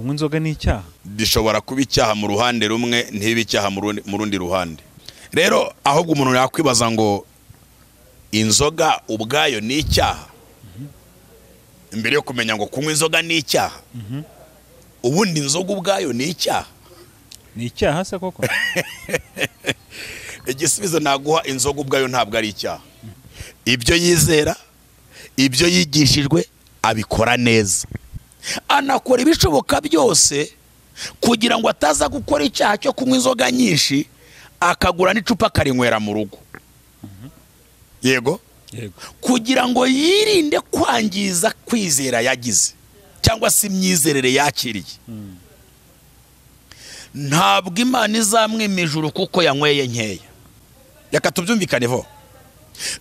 kunywa inzoga ni icyaha? bishobora kuba icyaha mu ruhande rumwe ntibe icyaha mu rundi ruhande. Rero ahubwo umuntu yakwibaza ngo inzoga ubwayo ni icyaha imbere yo kumenya ngo kunywa inzoga ni icyaha. Ubundi inzoga ubwayo ni icyaha? Ni icyaha se koko? Igisubizo naguha, inzoga ubwayo ntabwo ari icyaha. Ibyo yizera, ibyo yigishijwe abikora neza, anakora ibishoboka byose kugira ngo ataza gukora icyaha cyo kunywa inzoga nyinshi akagura n'icupa akarinywera mu rugo. Yego, kugira ngo yirinde kwangiza kwizera yagize cyangwa se imyizerere yakiriye. Ntabwo Imana izamwima ijuru kuko yanyweye nkeya. Reka tubyumvikaneho,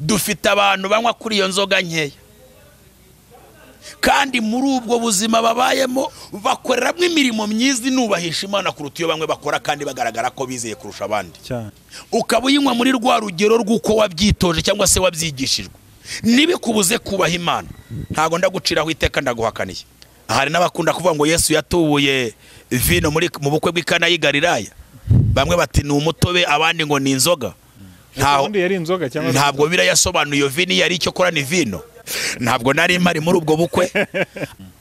dufite abantu banywa kuri iyo nzoga nkeya kandi muri ubwo buzima babayemo bakoreramo imirimo myiza inubahisha Imana kuruta iyo bamwe bakora kandi bagaragara ko bizeye kurusha abandi. Ukaba uyinywa muri rwa rugero rw'uko wabyitoje cyangwa se wabyigishijwe, ntibikubuze kubaha Imana. Ntago ndaguciraho iteka, ndaguhakaniye. Hari n'abakunda kuvuga ngo Yesu yatubuye vino mu bukwe bw'Ikana y'i Galilaya. Bamwe bati ni umutobe, abandi ngo ni inzoga. Ntabwo birayasobanuye iyo vino yari icyo kora ni vino. Ntabwo nari mpari muri ubwo bukwe,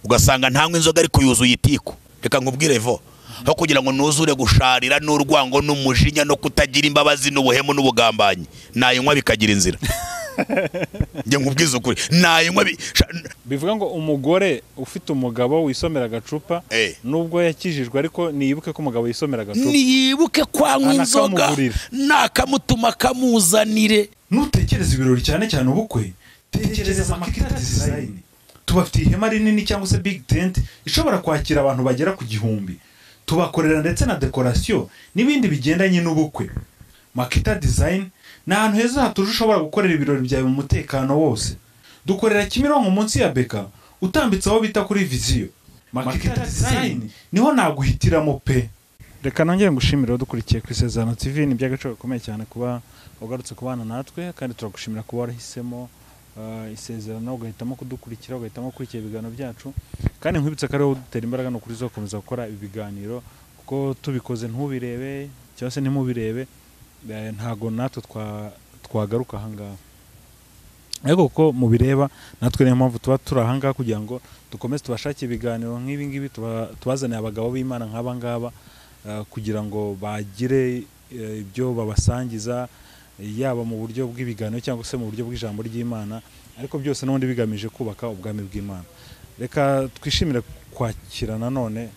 ugasanga ntanywa inzoga ariko yuzuye itiko. Reka nkubwire vo, aho kugira ngo nuzure gusharira n'urwango n'umujinya no kutagira imbabazi n'ubuhemu n'ubugambanyi, nayinywa bikagira inzira. Nge nkubwiza ukuri, nayinywa bivuga ngo umugore ufite umugabo wisomera agacupa nubwo yakijijwe ariko niyibuke ko umugabo yisomera agacupa, niyibuke kwanywa inzoga nakamutuma kamuzanire. Nutekereza ibirori cyane cyane ubukwe, tekereza Makita Design. Tubafitiye ihema rinini cyangwa se big tent ishobora kwakira abantu bagera ku 1000. Tubakorera ndetse na decoration n'ibindi bigendanye n'ubukwe. Makita Design ni ahantu heza hatuje ushobora gukorera ibirori byawe mu mutekano wose. Dukorera Kimironko munsi ya Beka, utambitse aho bita kuri Viziyo. Makita Design niho naguhitiramo pe. Reka nongere ngushimire dukurikiye ku Isezerano TV. Ni by'agaciro gakomeye cyane kuba ugarutse kubana natwe, kandi turagushimira kuba warahisemo isezerano ugahitamo kudukurikira, ugahitamo kurikira ibiganiro byacu. Kandi nkwibutse ko ariho dutera imbaraga no kuri zo komeza gukora ibi biganiro, kuko tubikoze ntubirebe cyangwa se ntimubirebe ntago natwe twagaruka ahangaha. Ariko kuko mubireba natwe niyo mpamvu tuba turi ahangaha kugira ngo dukomeze tubashake ibiganiro nk'ibi ngibi, tubazaniye abagabo b'Imana nk'aba ngaba kugira ngo bagire ibyo babasangiza, yaba mu buryo bw'ibiganiro cyangwa se mu buryo bw'ijambo ry'Imana, ariko byose n'ubundi bigamije kubaka ubwami bw'Imana. Reka twishimire kwakira none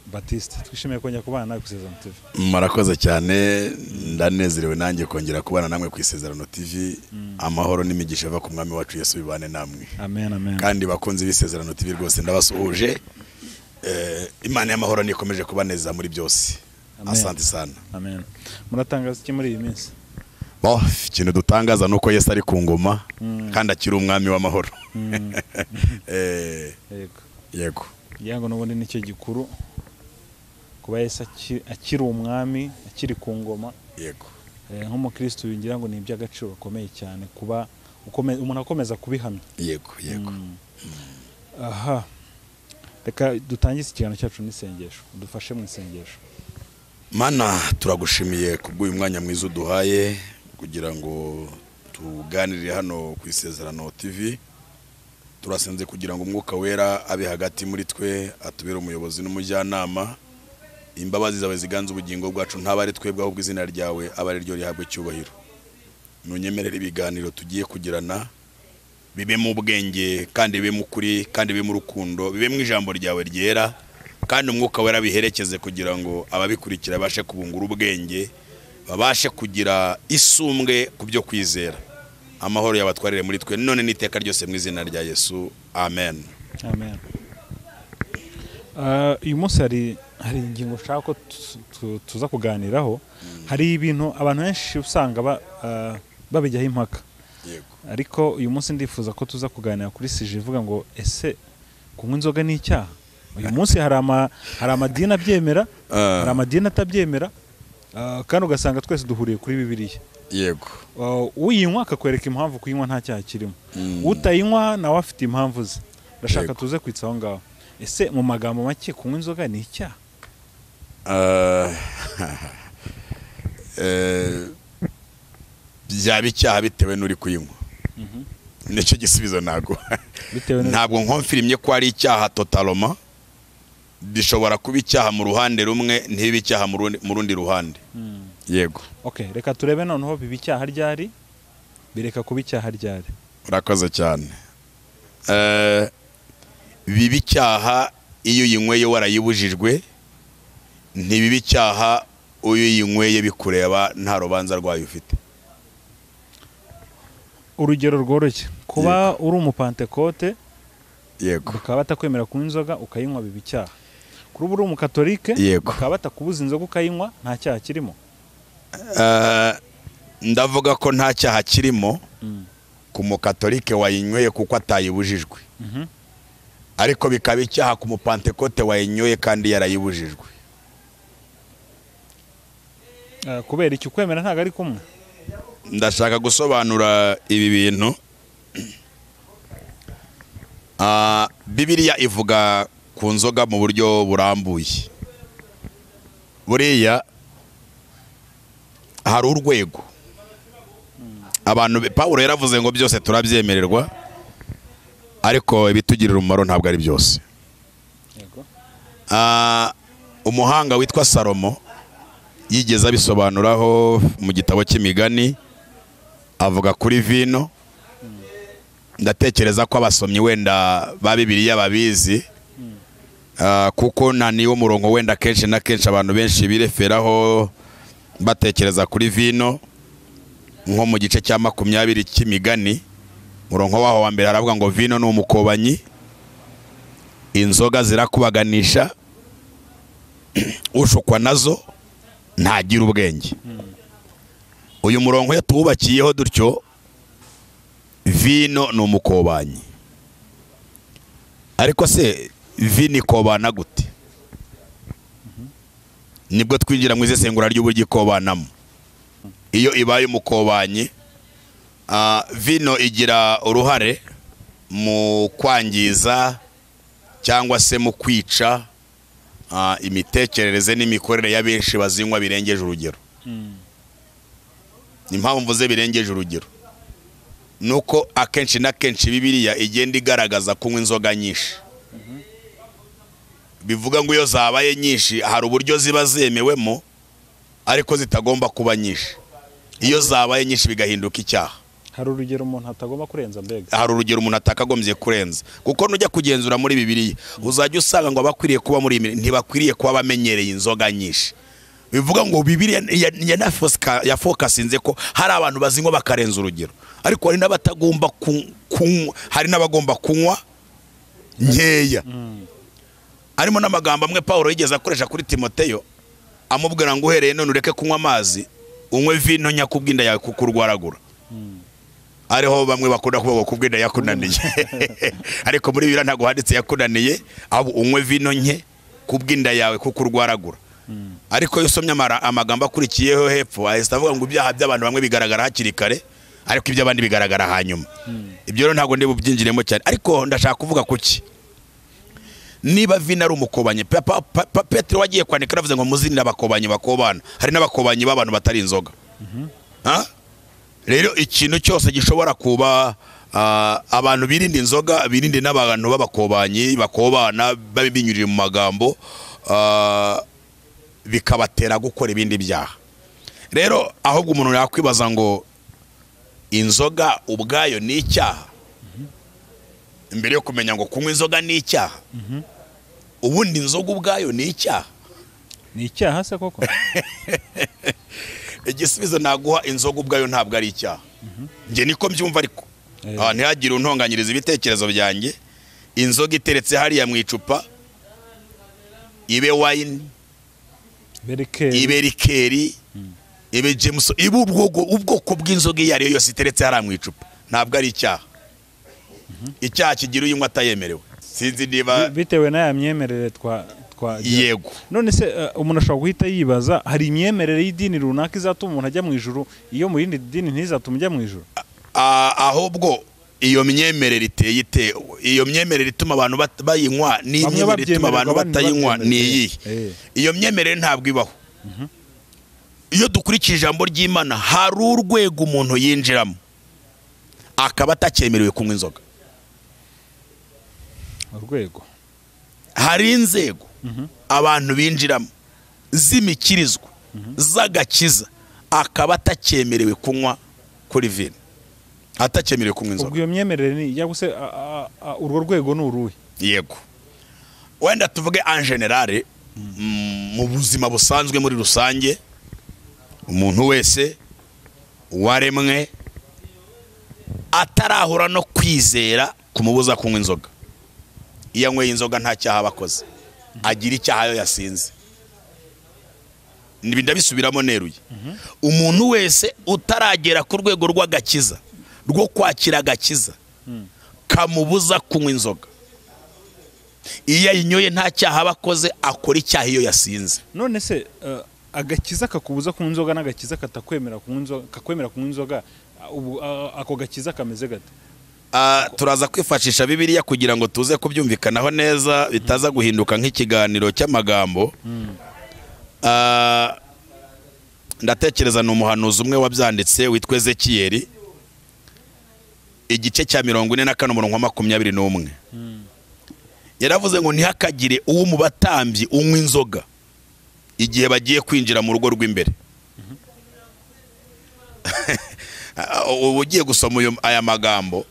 Baptiste, twishimiye kongera kubana nawe ku Isezerano TV. Murakoze cyane, ndanezerewe nanjye kongera kubana namwe ku Isezerano TV. Amahoro n'imigisha ava ku mwami wacu Yesu bibane namwe. Amen, amen. Kandi bakunze b'Isezerano TV rwose ndabasuhuje. Imana y'amahoro nikomeje kubaneza muri byose. Asante sana. Amen. Muratangaza iki muri iyi minsi? Ikintu dutangaza nuko Yesu ari ku ngoma kandi akiri umwami w'amahoro. Yego. Yango n'ubundi nicyo gikuru, kuba Yesu akiri umwami, akiri ku ngoma. Yego. Nk'umukristo bingira ngo ni iby'agaciro gakomeye cyane kuba umuntu akomeza kubihamya. Yego. Aha. Reka dutangize ikiganiro cyacu n'isengesho. Udufashe mu isengesho. Mana, turagushimiye kubw'uyu mwanya mwiza uduhaye kugira ngo tuganirire hano ku Isezerano TV. Turasenze kugira ngo Umwuka Wera abe hagati muri twe, atubere umuyobozi n'umujyanama. Imbabazi zawe ziganze ubugingo bwacu, ntabare twebwe ahubwo izina ryawe abari ryo rihabwe cyubahiro. Nunyemerere ibiganiro tugiye kugirana bibe mu bwenge kandi bibe mu kuri kandi bibe mu rukundo, bibe mu ijambo ryawe ryera, kandi Umwuka Wera biherekeze kugira ngo ababikurikira bashe kubungura ubwenge, babashe kugira isumbwe ku byo kwizera. Amahoro yabatwarire muri twe none n'iteka ryose mu izina rya Yesu. Amen. Amen. Uyu munsi hari ingingo ushaka ko tuza kuganiraho. Hari ibintu abantu benshi usanga babijyaho impaka. Yego. Ariko uyu munsi ndifuza ko tuza kuganira kuri sije ivuga ngo ese kunywa inzoga ni icyaha? Uyu munsi hari amadini abyemera, hari amadini atabyemera, kandi ugasanga twese duhuriye kuri Bibiliya. Yego. Uyinywa akakwereka impamvu kuyinywa nta cyaha kirimo. Utayinywa nawe afite impamvu ze. Ndashaka tuze kwitsa aho ngaho. ese mu magambo make kunywa inzoga ni icyaha? byaba icyaha bitewe n'uri kuyinywa. Nicyo gisubizo nago. Ntabwo nkonfirimye ko ari icyaha totaloma, bishobora kuba icyaha mu ruhande rumwe ntibe icyaha mu rundi ruhande. Yego. Okay, reka turebe noneho biba icyaha ryari, bireka kuba icyaha ryari. Urakoze cyane. Biba icyaha iyo yinyweye warayibujijwe, ntibiba icyaha uyu yinyweye bikureba nta rubanza rwayo ufite. Urugero rworoshye, kuba uri umupantekote, yego, bakaba batakwemera kunywa inzoga ukayinywa biba icyaha. Kuri uri umukatolike, bakaba batakubuza inzoga ukayinywa, nta cyaha kirimo. Ndavuga ko nta cyaha kirimo ku mukatolike wayinyweye kuko atayibujijwe, ariko bikaba icyaha ku mupantekote wayinyweye kandi yarayibujijwe. Kubera iki ukwemera ntago ari kumwe? Ndashaka gusobanura ibi bintu. Bibiliya ivuga ku nzoga mu buryo burambuye. Buriya hari urwego abantu, Pawulo yaravuze ngo byose turabyemererwa, ariko ibitugirira umumaro ntabwo ari byose. Umuhanga witwa Salomo yigeze abisobanuraho mu gitabo cy'imigani, avuga kuri vino. Ndatekereza ko abasomyi wenda ba Bibiliya babizi, kuko niwo murongo wenda kenshi na kenshi abantu benshi bireferaho batekereza kuri vino. Nko mu gice cya 20 cy'imigani, murongo waho wa mbere haravuga ngo vino ni umukobanyi, inzoga zirakubaganisha, ushukwa nazo ntagira ubwenge. Uyu murongo yatubakiyeho dutyo, vino ni umukobanyi. Ariko se vino ikobana gute? Nibwo twinjira mu isesengura ry'uburyo ikobanamo. Iyo ibaye umukobanyi, vino igira uruhare mu kwangiza cyangwa se mu kwica imitekerereze n'imikorere ya benshi bazinywa birengeje urugero. Impamvu mvuze birengeje urugero nuko akenshi na kenshi Bibiliya igenda igaragaza kunywa inzoga nyinshi. Bivuga ngo iyo zabaye nyinshi hari uburyo ziba zemewemo, ariko zitagomba kuba nyinshi. Iyo zabaye nyinshi bigahinduka icyaha. Hari urugero umuntu atagomba kurenza mbega? Hari urugero umuntu atakagombye kurenza, kuko nujya kugenzura muri Bibiliya uzajya usanga ngo abakwiriye kuba muri ntibakwiriye kuba bamenyereye inzoga nyinshi. Bivuga ngo Bibiliya ya focusinze ko hari abantu bazinywa bakarenza urugero, ariko hari n'abatagomba hari n'abagomba kunywa nkeya. Arimo n'amagambo amwe Pawulo yigeze akoresha kuri Timoteyo, amubwira ngo uhereye none ureke kunywa amazi, unywe vino nyakubwinda yawe kukurwaragura. Ariho bamwe bakunda kuvuga ko kubwinda yakunaniye, ariko muri Bibiliya ntago handitse yakunaniye, abo unywe vino nke kubwinda yawe kukurwaragura. Ariko iyo usomye amagambo akurikiyeho hepfo ahita avuga ngo ibyaha by'abantu bamwe bigaragara hakiri kare, ariko iby'abandi bigaragara hanyuma. Ibyo rero ntago ndi bubyinjiremo cyane, ariko ndashaka kuvuga kuki. Niba vino ari umukobanyi, Petero wagiye kwandika aravuze ngo muzinira abakobanyi bakobana, hari n'abakobanyi b'abantu batari inzoga. Rero ikintu cyose gishobora kuba abantu birinda inzoga, birinde n'abantu b'abakobanyi bakobana babinyurira mu magambo, bikabatera gukora ibindi byaha. Rero ahubwo umuntu yakwibaza ngo inzoga ubwayo ni icyaha, mbere yo kumenya ngo kunywa inzoga ni icyaha. Ubundi inzoga ubwayo ni icyaha? Ni icyaha se koko? Igisubizo naguha, inzoga ubwayo ntabwo ari icyaha. Nge niko mbyumva, ariko ntihagire untonganyiriza ibitekerezo byanjye. Inzoga iteretse hariya mu icupa, ibe wine, ibe rikeri, ibe Jameson, ibe ubwoko bw'inzoga iyo ari yo yose iteretse hariya mu icupa, ntabwo ari icyaha. Icyaha kigira uyinywa atayemerewe. Sinzi niba bitewe n'aya myemerere twa yego. None se umuntu ashobora guhita yibaza, hari imyemerere y'idini runaka izatuma umuntu ajya mu ijuru, iyo mu yindi dini ntizatuma ujya mu ijuru? Ahubwo iyo myemerere iteye ite? Iyo myemerere ituma abantu bayinywa ni imyemerere ituma abantu batayinywa ni iyi. Iyo myemerere ntabwo ibaho. Iyo dukurikije ijambo ry'Imana hari urwego umuntu yinjiramo akaba atakemerewe kunywa inzoga. Urwego hari inzego abantu binjiramo z'imikirizwa z'agakiza akaba atakemerewe kunywa kuri vino, atakemerewe kunywa inzoga. Ubwo iyo myemerere ni ya guse urwo rwego n'uruhe? Yego, wenda tuvuge en general mu buzima busanzwe muri rusange, umuntu wese waremwe atarahura no kwizera kumubuza kunywa inzoga. Iyo anyweye inzoga nta cyaha bakoze, agira icyaha yo yasinze. Ndabisubiramo neruye. Umuntu wese utaragera ku rwego rw'agakiza rwo kwakira agakiza kamubuza kunywa inzoga, iyo ayinyoye nta cyaha bakoze, akora icyaha iyo yasinze. None se agakiza kakubuza kunywa inzoga n'agakiza katakwemera kunywa inzoga, kakwemera kunywa inzoga, ako gakiza kameze gate? Turaza kwifashisha Bibiliya kugira ngo tuze kubyumvikanaho neza, bitaza guhinduka nk'ikiganiro cy'amagambo. Ndatekereza n'umuhanuzi umwe wabyanditse witwa Ezekiyeli, igice cya 44 umurongo wa 21. Yaravuze ngo ntihakagire uwo mu batambyi unywa inzoga igihe bagiye kwinjira mu rugo rw'imbere. Ugiye gusoma aya magambo,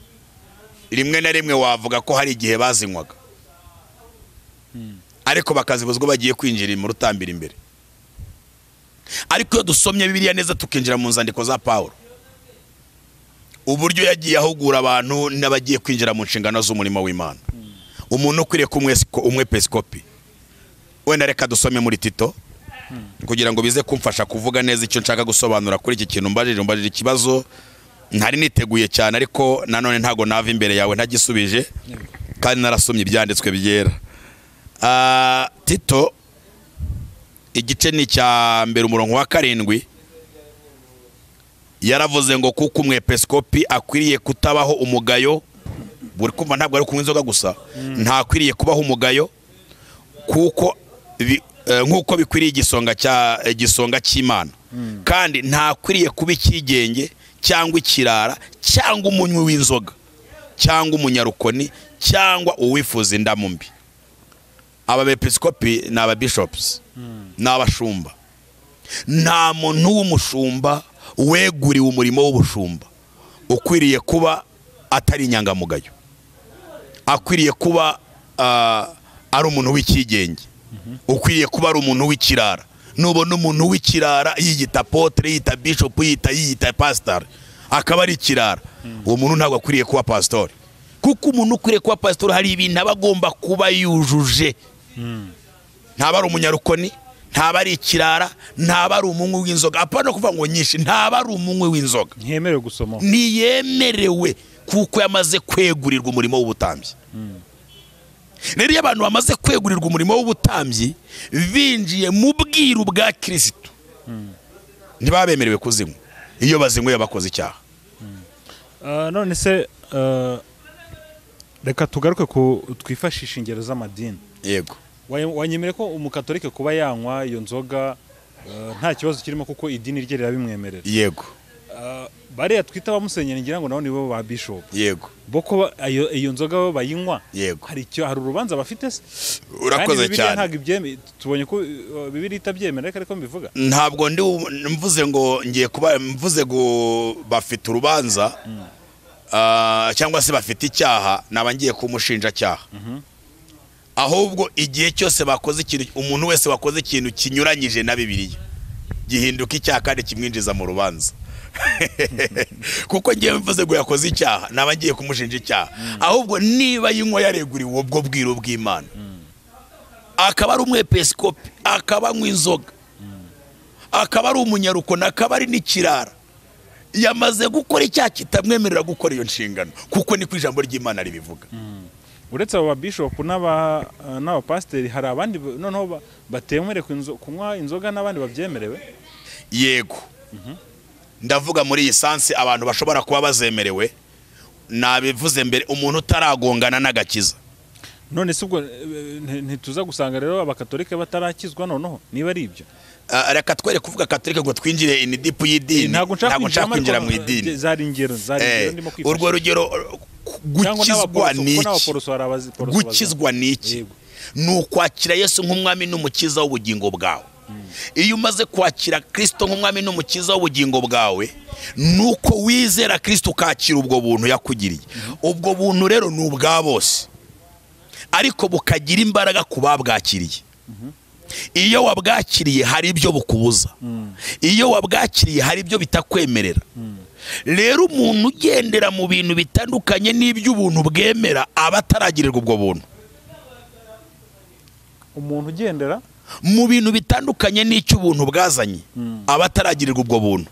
rimwe na rimwe wavuga ko hari igihe bazinywaga, ariko bakazibuzwa bagiye kwinjira mu rutambira imbere. Ariko iyo dusomye Bibiliya neza tukinjira mu nzandiko za Paulo, uburyo yagiye ahugura abantu n'abagiye kwinjira mu nshingano z'umurimo w'Imana, umuntu ukwiriye umwepiskopi. Wenda reka dusome muri Tito kugira ngo bize kumfasha kuvuga neza icyo nshaka gusobanura kuri iki kintu mbajije ikibazo ntari niteguye cyane, ariko nanone ntago nava imbere yawe ntagisubije kandi narasomye ibyanditswe byera. Tito igice ni cya mbere umurongo wa 7 yaravuze ngo kuko umwepiskopi akwiriye kutabaho umugayo. Buri kumva ntabwo ari kunywa inzoga gusa, ntakwiriye kubaho umugayo kuko nkuko bikwiriye igisonga cy'Imana, kandi ntakwiriye kuba ikigenge cyangwa ikirara cyangwa umunywi w'inzoga cyangwa umunyarukoni cyangwa uwifuza indamu mbi. Aba bepiskopi ni aba bishops n'abashumba. Nta muntu w'umushumba weguriwe umurimo w'ubushumba ukwiriye kuba atari inyangamugayo, akwiriye kuba ari umuntu w'ikigenge, ukwiriye kuba ari umuntu w'ikirara. Nubona umuntu w'ikirara yiyita apotre, yiyita bishop, yiyita pastor, akaba ari ikirara, uwo muntu ntabwo akwiriye kuba pastor. Kuko umuntu ukwiriye kuba pastor hari ibintu abagomba kuba yujuje. Ntaba ari umunyarukoni, ntaba ari ikirara, ntaba ari umunywi w'inzoga. Apana kuvuga ngo nyinshi, ntaba ari umunywi w'inzoga. Ntiyemerewe gusoma. Niyemerewe kuko yamaze kwegurirwa umurimo w'ubutambyi. Rero abantu bamaze kwegurirwa umurimo w'ubutambyi binjiye mu bwiru bwa Kristo, ntibabemerewe kuzinywa. Iyo bazinywe bakoze icyaha. None se reka tugaruke twifashisha ingero z'amadini. Yego. Wanyemere ko umukatolike kuba yanywa iyo nzoga nta kibazo kirimo kuko idini rye rirabimwemerera? Yego. Bariya twita abamusenyeri ngira ngo nabo nibo ba bishop. Yego. Boko iyo nzoga bo bayinywa. Yego. Hari urubanza bafite se? Urakoze cyane. Ntabwo ibyeme tubonye ko Bibiliya itabyemera, ariko mbivuga. Ntabwo ndi mvuze ngo ngiye kuba mvuze ngo bafite urubanza cyangwa se bafite icyaha nabangiye kumushinja cyaha. Ahubwo igihe cyose bakoze ikintu, umuntu wese wakoze ikintu kinyuranyije na Bibiliya gihinduka icyaha kandi kimwinjiza mu rubanza. Kuko ngiye mvuze ngo yakoze icyaha nabangiye kumushinja icyaha. Ahubwo niba yinywa yareguriwe ubwo bwiro bw'Imana, akaba ari umwepiskopi, akaba anywa inzoga, akaba ari umunyarukoni, akaba ari n'ikirara, yamaze gukora icyaha kitamwemerera gukora iyo nshingano, kuko ni ku ijambo ry'Imana ribivuga. Uretse aba bishop n'aba pasiteri, hari abandi noneho batemerewe kunywa inzoga n'abandi babyemerewe? Yego. Ndavuga muri iyi sansi abantu bashobora kuba bazemerewe. nabivuze mbere umuntu utaragongana n'agakiza. none se ubwo ntituza gusanga rero abakatolike batarakizwa noneho niba ari ibyo. Reka twere kuvuga katolike ngo twinjire indipu y'idini, ntabwo nshaka kwinjira mu idini. zari ingero ndimo kwifashisha. Urwo rugero gukizwa n'iki? Ni ukwakira Yesu nk'umwami n'umukiza w'ubugingo bwawe. Iyo umaze kwakira Kristo nk'umwami n'umukiza w'ubugingo bwawe, nuko wizera Kristo ukakira ubwo buntu yakugiriye. Ubwo buntu rero ni ubwa bose, ariko bukagira imbaraga ku babwakiriye. Iyo wabwakiriye hari ibyo bukubuza, iyo wabwakiriye hari ibyo bitakwemerera. Rero umuntu ugendera mu bintu bitandukanye n'iby'ubuntu bwemera aba ataragirirwa ubwo buntu. Umuntu ugendera mu bintu bitandukanye n'icy'ubuntu bwazanye aba ataragirirwa ubwo buntu.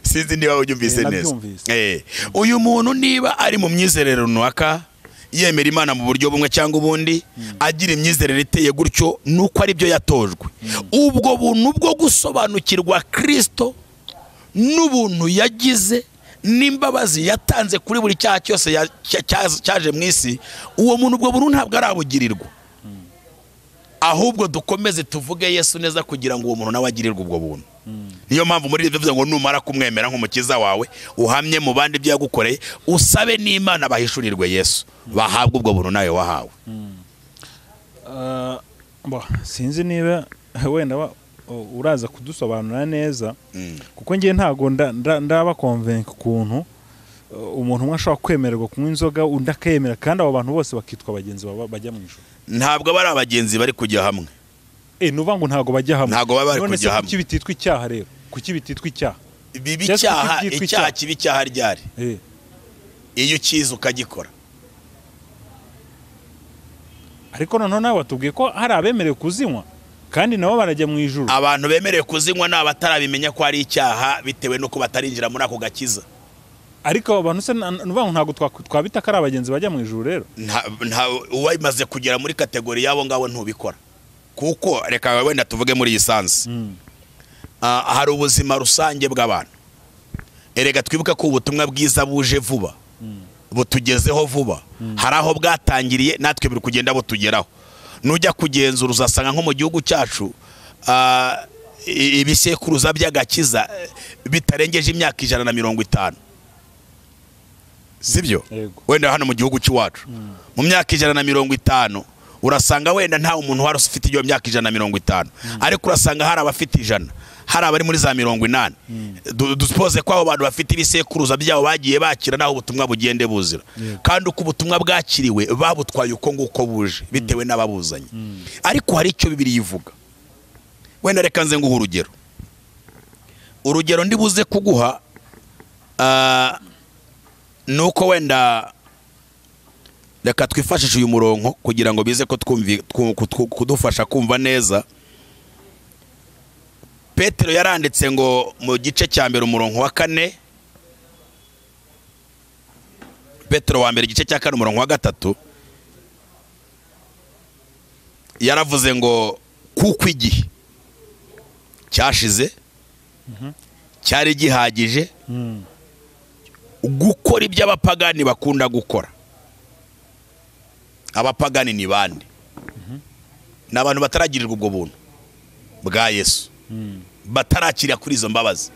Sinzi niba ubyumvise neza. Uyu muntu niba ari mu myizerere runaka, yemera Imana mu buryo bumwe cyangwa ubundi, agira imyizerere iteye gutyo, nuko ari byo yatojwe. Ubwo buntu bwo gusobanukirwa Kristo n'ubuntu yagize n'imbabazi yatanze kuri buri cyaha cyose cyaje mu isi, uwo muntu ubwo buntu ntabwo arabugirirwa. Ahubwo dukomeze tuvuge Yesu neza kugira ngo uwo muntu nawe agirirwe ubwo buntu. Niyo mpamvu muri bivuze ngo numara kumwemera nk'umukiza wawe, uhamye mu bandi ibyo yagukoreye, usabe n'Imana bahishurirwe Yesu, bahabwa ubwo buntu nawe wahawe. Sinzi niba wenda uraza kudusobanura neza, kuko ngiye ntago ndaba convince ukuntu umuntu umwe ashobora kwemererwa kunywa inzoga undi akemera, kandi abo bantu bose bakitwa abagenzi bajya mu ijuru. Ntabwo bari abagenzi bari kujya hamwe. Nuvuga ngo ntago bajya hamwe. Ntago bari kujya hamwe. Kuki bititwa icyaha rero? Kuki bititwa icyaha? Bibi icyaha kibi icyaha ryari? Iyo ukiza ukagikora. Ariko noneho nawe watubwiye ko hari abemerewe kuzinywa kandi nabo barajya mu ijuru. Abantu bemerewe kuzinywa ni abatarabimenya ko ari icyaha bitewe nuko batarinjira muri ako gakiza. Ariko abantu se nuvuga ngo ntago twabita ko ari abagenzi bajya mu ijuru rero. Uwamaze kugera muri kategori yabo ngabo ntubikora. Kuko reka wenda tuvuge muri yisansi. Hari ubuzima rusange bw'abantu. Erega twibuka ko ubutumwa bwiza buje vuba, butugezeho vuba. Hari aho bwatangiriye natwe biri kugenda butugeraho. Nujya kugenzura uzasanga nko mu gihugu cyacu ibisekuruza by'agakiza bitarengeje imyaka 150. Sibyo? Wenda hano mu gihugu cy'iwacu mu myaka 150 urasanga wenda nta umuntu wari ufite iyo myaka 150, ariko urasanga hari abafite 100, hari abari muri za 80. Duspose ko abo bantu bafite ibisekuruza byabo bagiye bakira naho ubutumwa bugende buzira, kandi uko ubutumwa bwakiriwe babutwaye uko nguko buje bitewe n'ababuzanye. Ariko hari icyo Bibiliya ivuga. Wenda reka nze nguha urugero ndibuze kuguha, nuko wenda reka twifashishe uyu murongo kugira ngo bize ko kudufasha kumva neza. Petero yaranditse ngo mu gice cya mbere umurongo wa 4, Petero wa mbere igice cya 4 umurongo wa 3, yaravuze ngo kuko igihe cyashize cyari gihagije gukora ibyo abapagani bakunda gukora. Abapagani ni bande? N'abantu bataragirirwa ubwo buntu bwa Yesu, batarakira kuri izo mbabazi,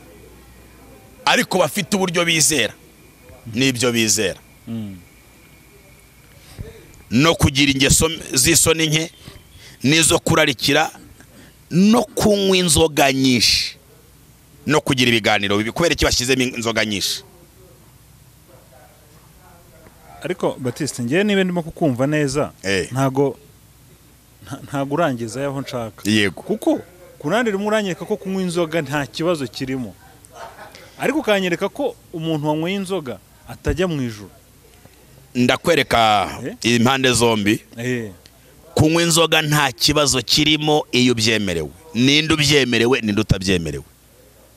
ariko bafite uburyo bizera n'ibyo bizera, no kugira ingeso z'isoni nke n'izo kurarikira, no kunywa inzoga nyinshi, no kugira ibiganiro bibi. Kubera iki bashyizemo inzoga nyinshi? Ariko Baptiste, ngiye niba ndimo kukumva neza, ntago urangiza yaho nshaka. Yego. Kuko kunandira umuranyereka ko kunywa inzoga nta kibazo kirimo, ariko kanyereka ko umuntu wanyweye inzoga atajya mu ijuru. Ndakwereka impande zombi. Kunywa inzoga nta kibazo kirimo iyo byemerewe. Ninde ubyemerewe ninde utabyemerewe,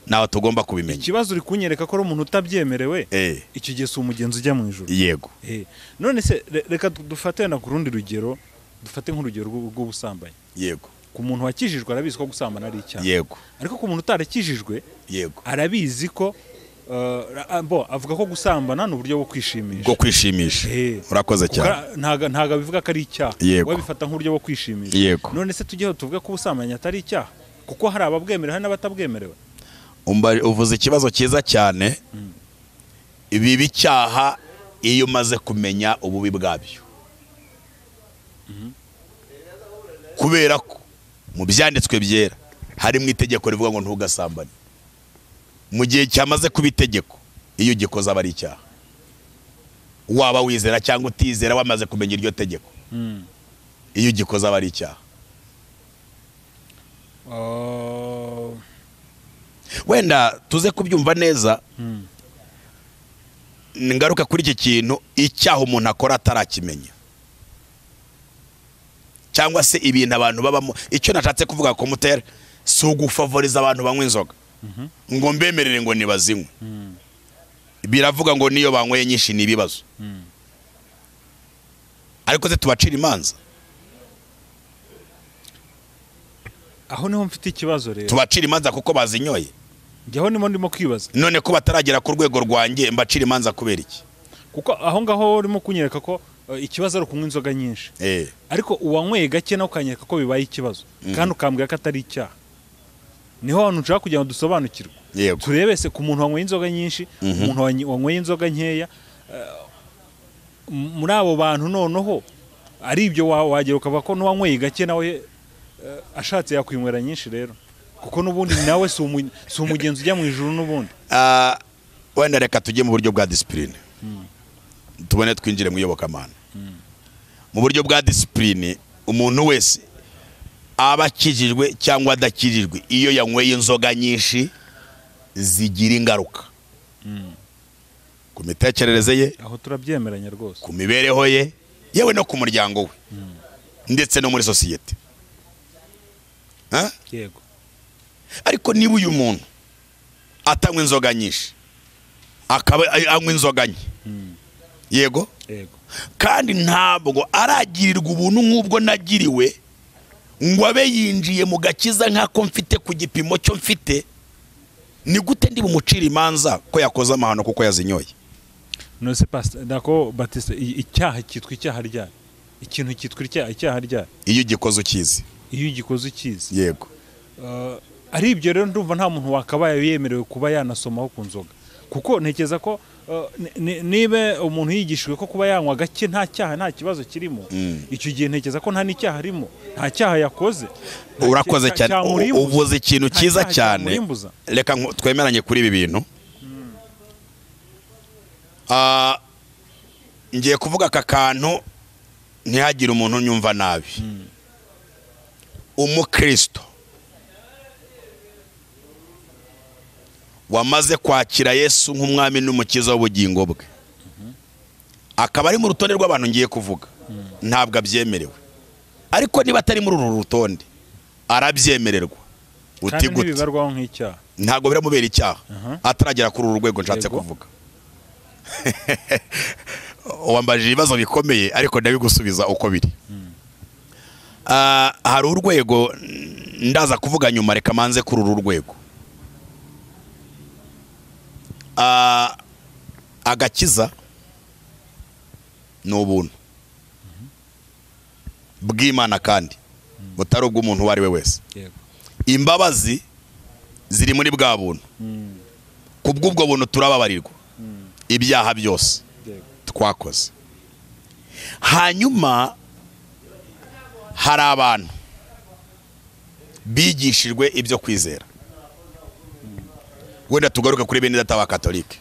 nawe tugomba kubimenya. Ikibazo uri kunyereka ko ari umuntu utabyemerewe, icyo gihe si umugenzi ujya mu ijuru. Yego. None se reka dufate na kurundi rugero, dufate nk'urugero rw'ubusambanyi. Yego. Ku muntu wakijijwe arabizi ko gusambana ari icyaha. Yego. Ariko ku muntu utarakijijwe, yego, arabizi ko avuga ko gusambana ni uburyo bwo kwishimisha. Bwo kwishimisha. Urakoze cyane. Ntago bivuga ko ari icyaha. Wabifata nk'uburyo bwo kwishimisha. None se tugiye tuvuga ko ubusambanyi atari icyaha kuko hari ababwemerewe hari n'abatabwemerewe. Uvuze ikibazo cyiza cyane. Ibi bicyaha iyo umaze kumenya ububi bwabyo. Kubera ko mu byanditswe byera harimo itegeko rivuga ngo ntugasambane. Mu gihe cyamaze kuba itegeko iyo ugikoze aba ari icyaha. Waba wizera cyangwa utizera wamaze kumenya iryo tegeko. Iyo ugikoze aba ari icyaha. Wenda tuze kubyumva neza. Ngaruka kuri iki kintu icyaha umuntu akora atarakimenya. Cyangwa se ibintu abantu babamo. Icyo nashatse kuvuga ko mutere si ugufavoriza abantu banywa inzoga. Ngo mbemerere ngo nibazinywe. Biravuga ngo niyo banyweye nyinshi ni ibibazo. Ariko se tubacira imanza. Aho niho mfite ikibazo rero. Tubacira imanza kuko bazinyoye. Njyeho ndimo kwibaza. None ko bataragera ku rwego rwanjye mbacira imanza kubera iki? Kuko aho ngaho urimo kunyereka ko ikibazo ari kunywa inzoga nyinshi. Ariko uwanyweye gake nawe ukanyereka ko bibaye ikibazo. Kandi ukambwira ko atari icyaha. Niho abantu nshaka kugira ngo dusobanukirwe. Turebe se ku muntu wanyweye inzoga nyinshi, umuntu wanyweye inzoga nkeya, muri abo bantu noneho ari ibyo wagera ukavuga ko n'uwanyweye gake nawe ashatse yakwinywera nyinshi rero. Kuko nubundi nawe si umugenzi ujya mu ijuru nubundi. Wenda reka tujye mu buryo bwa discipline. Tubone twinjire mu iyobokamana. Mu buryo bwa discipline umuntu wese aba akijijwe cyangwa adakijijwe iyo yanyweye inzoga nyinshi zigira ingaruka. Ku mitekerereze ye, aho turabyemeranya rwose. Ku mibereho ye, yewe no ku muryango we. Ndetse no muri societe. Yego. Ariko niba uyu muntu atanywa inzoga nyinshi akaba anywa inzoga nke. Yego? Yego. Kandi ntabwo aragirirwa ubuntu nk'ubwo nagiriwe ngo abe yinjiye mu gakiza nk'ako mfite ku gipimo cyo mfite, ni gute ndi bumucira imanza ko yakoze amahano kuko yazinyoye? No se pastor dako Baptiste, icyaha cyitwa icyaha ryari? Ikintu cyitwa icyaha ryari? Iyo ugikoze ukizi. Iyo ugikoze ukizi. Yego. Ari ibyo rero ndumva nta muntu wakabaye yemerewe kuba yanasomaho ku nzoga. Kuko ntekeza ko niba umuntu yigishijwe ko kuba yanywa gake nta cyaha nta kibazo kirimo, icyo gihe ntekeza ko nta n'icyaha arimo, nta cyaha yakoze. Urakoze cyane, uvuze ikintu cyiza cyane. Reka twemeranye kuri ibi bintu. Ngiye kuvuga aka kantu ntihagire umuntu unyumva nabi. Umukristo wamaze kwakira Yesu nk'umwami n'umukiza w'ubugingo bwe, akaba ari mu rutonde rw'abantu ngiye kuvuga, ntabwo abyemerewe. Ariko niba atari muri uru rutonde arabyemererwa. Uti gute? Bibarwaho nk'icyaha. Ntabwo biramubera icyaha ataragera kuri uru rwego nshatse kuvuga. Wambaje ibibazo bikomeye ariko ndabigusubiza uko biri. Hari urwego ndaza kuvuga nyuma, reka manze kuri uru rwego. Agakiza ni ubuntu bw'Imana kandi butari ubw'umuntu uwo ari we wese. Imbabazi ziri muri bwa buntu. Kubw'ubwo buntu turababarirwa ibyaha byose twakoze. Hanyuma hari abantu bigishijwe ibyo kwizera. Wenda tugaruka kuri bene data wa Katolike.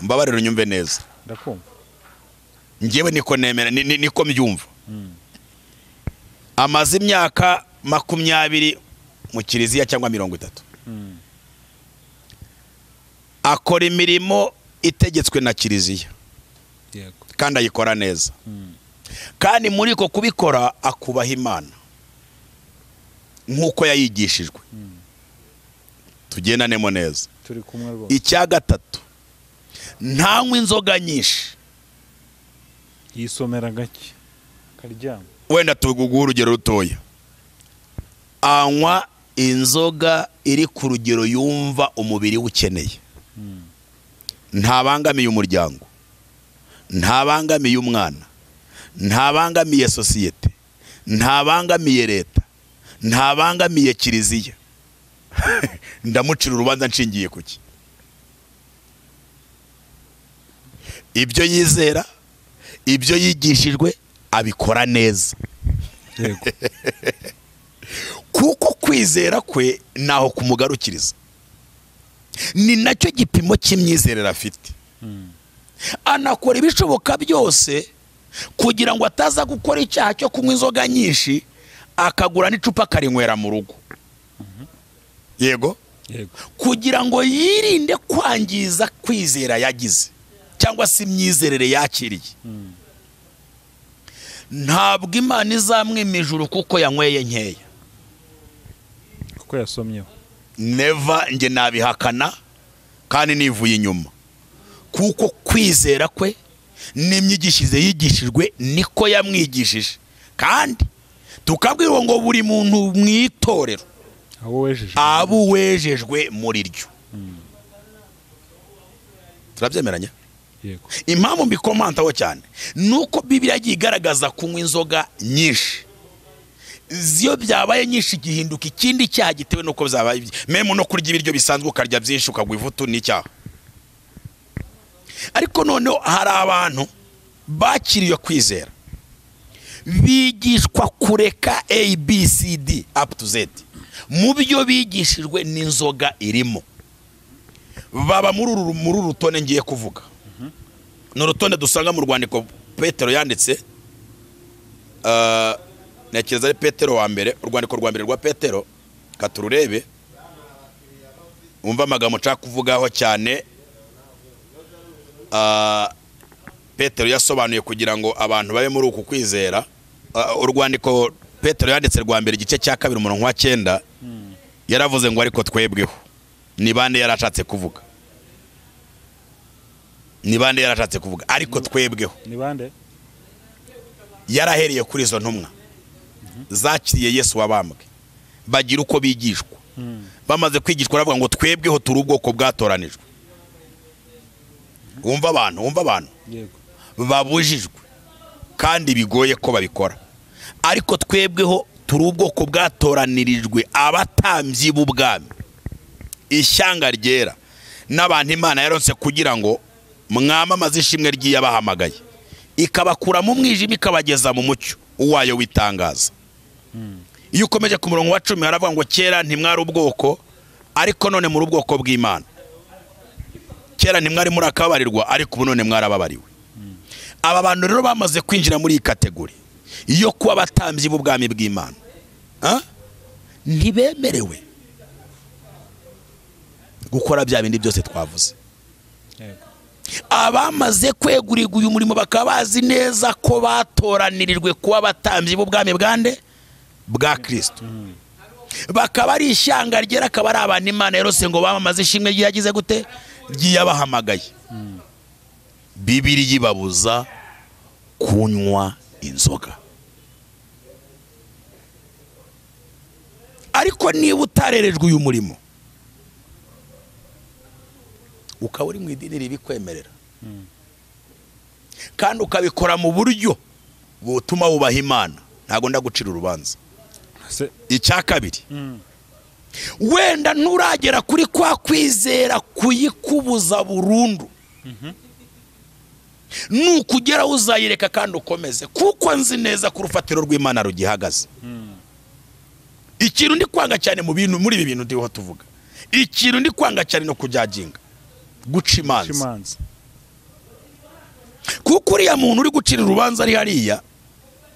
Mbabarira unyumve neza. Ndakumva. Ngewe niko nemera niko mbyumva. Amaze imyaka 20 mu kiliziya cyangwa 30. Akora imirimo itegetswe na kiliziya. Yego. Kandi ayikora neza. Kandi muri ko kubikora akubaha Imana nkuko yayigishijwe. Tugendanemo neza. Turi kumwe rwose. Icya gatatu, ntanywa inzoga nyinshi. Yisomera gake karyama. Wenda tuguguha urugero rutoya. Anywa inzoga iri ku rugero yumva umubiri ukeneye, ntabangamiye umuryango, ntabangamiye umwana, ntabangamiye sosiyete, ntabangamiye leta, ntabangamiye kiliziya, ndamucira urubanza nshingiye kuki? Ibyo yizera, ibyo yigishijwe abikora neza. Kuko kwizera kwe naho kumugarukiriza, ni nacyo gipimo cy'imyizerere afite. Anakora ibishoboka byose kugira ngo ataza gukora icyaha cyo kunywa inzoga nyinshi akagura n'icupa akarinywera mu rugo. Yego, kugira ngo yirinde kwangiza kwizera yagize cyangwa se imyizerere yakiriye. Ntabwo Imana izamwima ijuru kuko yanyweye nkeya, kuko yasomyeho. Never, nge nabihakana kandi nivuye inyuma. Kuko kwizera kwe n'imyigishirize yigishijwe niko yamwigishije, kandi tukabwirwa ngo buri muntu mu itorero abo wejejwe muri ryo. Turabyemeranya? Yego. Impamvu mbikomantaho cyane nuko Bibiliya yagiye igaragaza kunywa inzoga nyinshi, ziyo byabaye nyinshi gihinduka ikindi cyaha gitewe nuko byabaye. Meme no kurya ibiryo bisanzwe ukarya byinshi ukagwa ivutu n'icyaha. Ariko noneho hari abantu bakiriye kwizera, bigishwa kureka ABCD up to Z. Mu byo bigishijwe n'inzoga irimo, baba muri uru rutonde ngiye kuvuga. No rutonde dusanga mu rwandiko Petero yanditse, nekereza ari Petero wa mbere, urwandiko rwa mbere rwa Petero, katururebe umva amagambo nshaka kuvugaho cyane. Petero yasobanuye kugira ngo abantu babe muri uku kwizera. Urwandiko Petero yanditse rwa mbere igice cya 2 umurongo wa 9, yaravuze ngo ariko twebweho. Ni bande yarashatse kuvuga? Ni bande yarashatse kuvuga? Ariko twebweho. Ni bande? Yarahereye kuri izo ntumwa zakiriye Yesu wabambwe, bagira uko bigishwa. Bamaze kwigishwa aravuga ngo twebweho turi ubwoko bwatoranijwe. Umva abantu Yego. babujijwe kandi bigoye ko babikora, ariko twebweho turi ubwoko bwatoranirijwe, abatambyi b'ubwami, ishyanga ryera, n'abantu Imana yaronse kugira ngo mwamamaze ishimwe ry'iyabahamagaye, ikabakura mu mwijima ikabageza mu mucyo uwayo witangaza. Iyo ukomeje ku murongo wa 10 haravuga ngo kera ntimwari ubwoko, ariko none muri ubwoko bw'Imana. Kera ntimwari muri akababarirwa, ariko ubu none mwarababariwe. Aba bantu rero bamaze kwinjira muri iyi kategori iyo kuba abatambyi b'ubwami bw'Imana, ntibemerewe gukora bya bindi byose twavuze. Abamaze kwegurirwa uyu murimo bakaba bazi neza ko batoranirijwe kuba abatambyi b'ubwami bwande bwa Kristo. Bakaba ari ishyanga ryera, akaba ari abantu Imana yarose ngo bamamaze ishimwe ryagize gute ryiyabahamagaye. Bibiliya ibabuza kunywa inzoga. Ariko niba utarerejwe uyu murimo, ukaba uri mu idini ribikwemerera, kandi ukabikora mu buryo butuma wubaha Imana, ntago ndagucira urubanza. Icya kabiri, wenda nturagera kuri kwa kwizera kuyikubuza burundu. Nukugera uzayireka kandi ukomeze, kuko nzi neza ku rufatiro rw'Imana rugihagaze. Ikintu ndi kwanga cyane mu bintu, muri ibi bintu ndiho tuvuga, ikintu ndi kwanga cyane no kujyaginga, guca imanza. Kuko uriya muntu uri gucira urubanza ari hariya,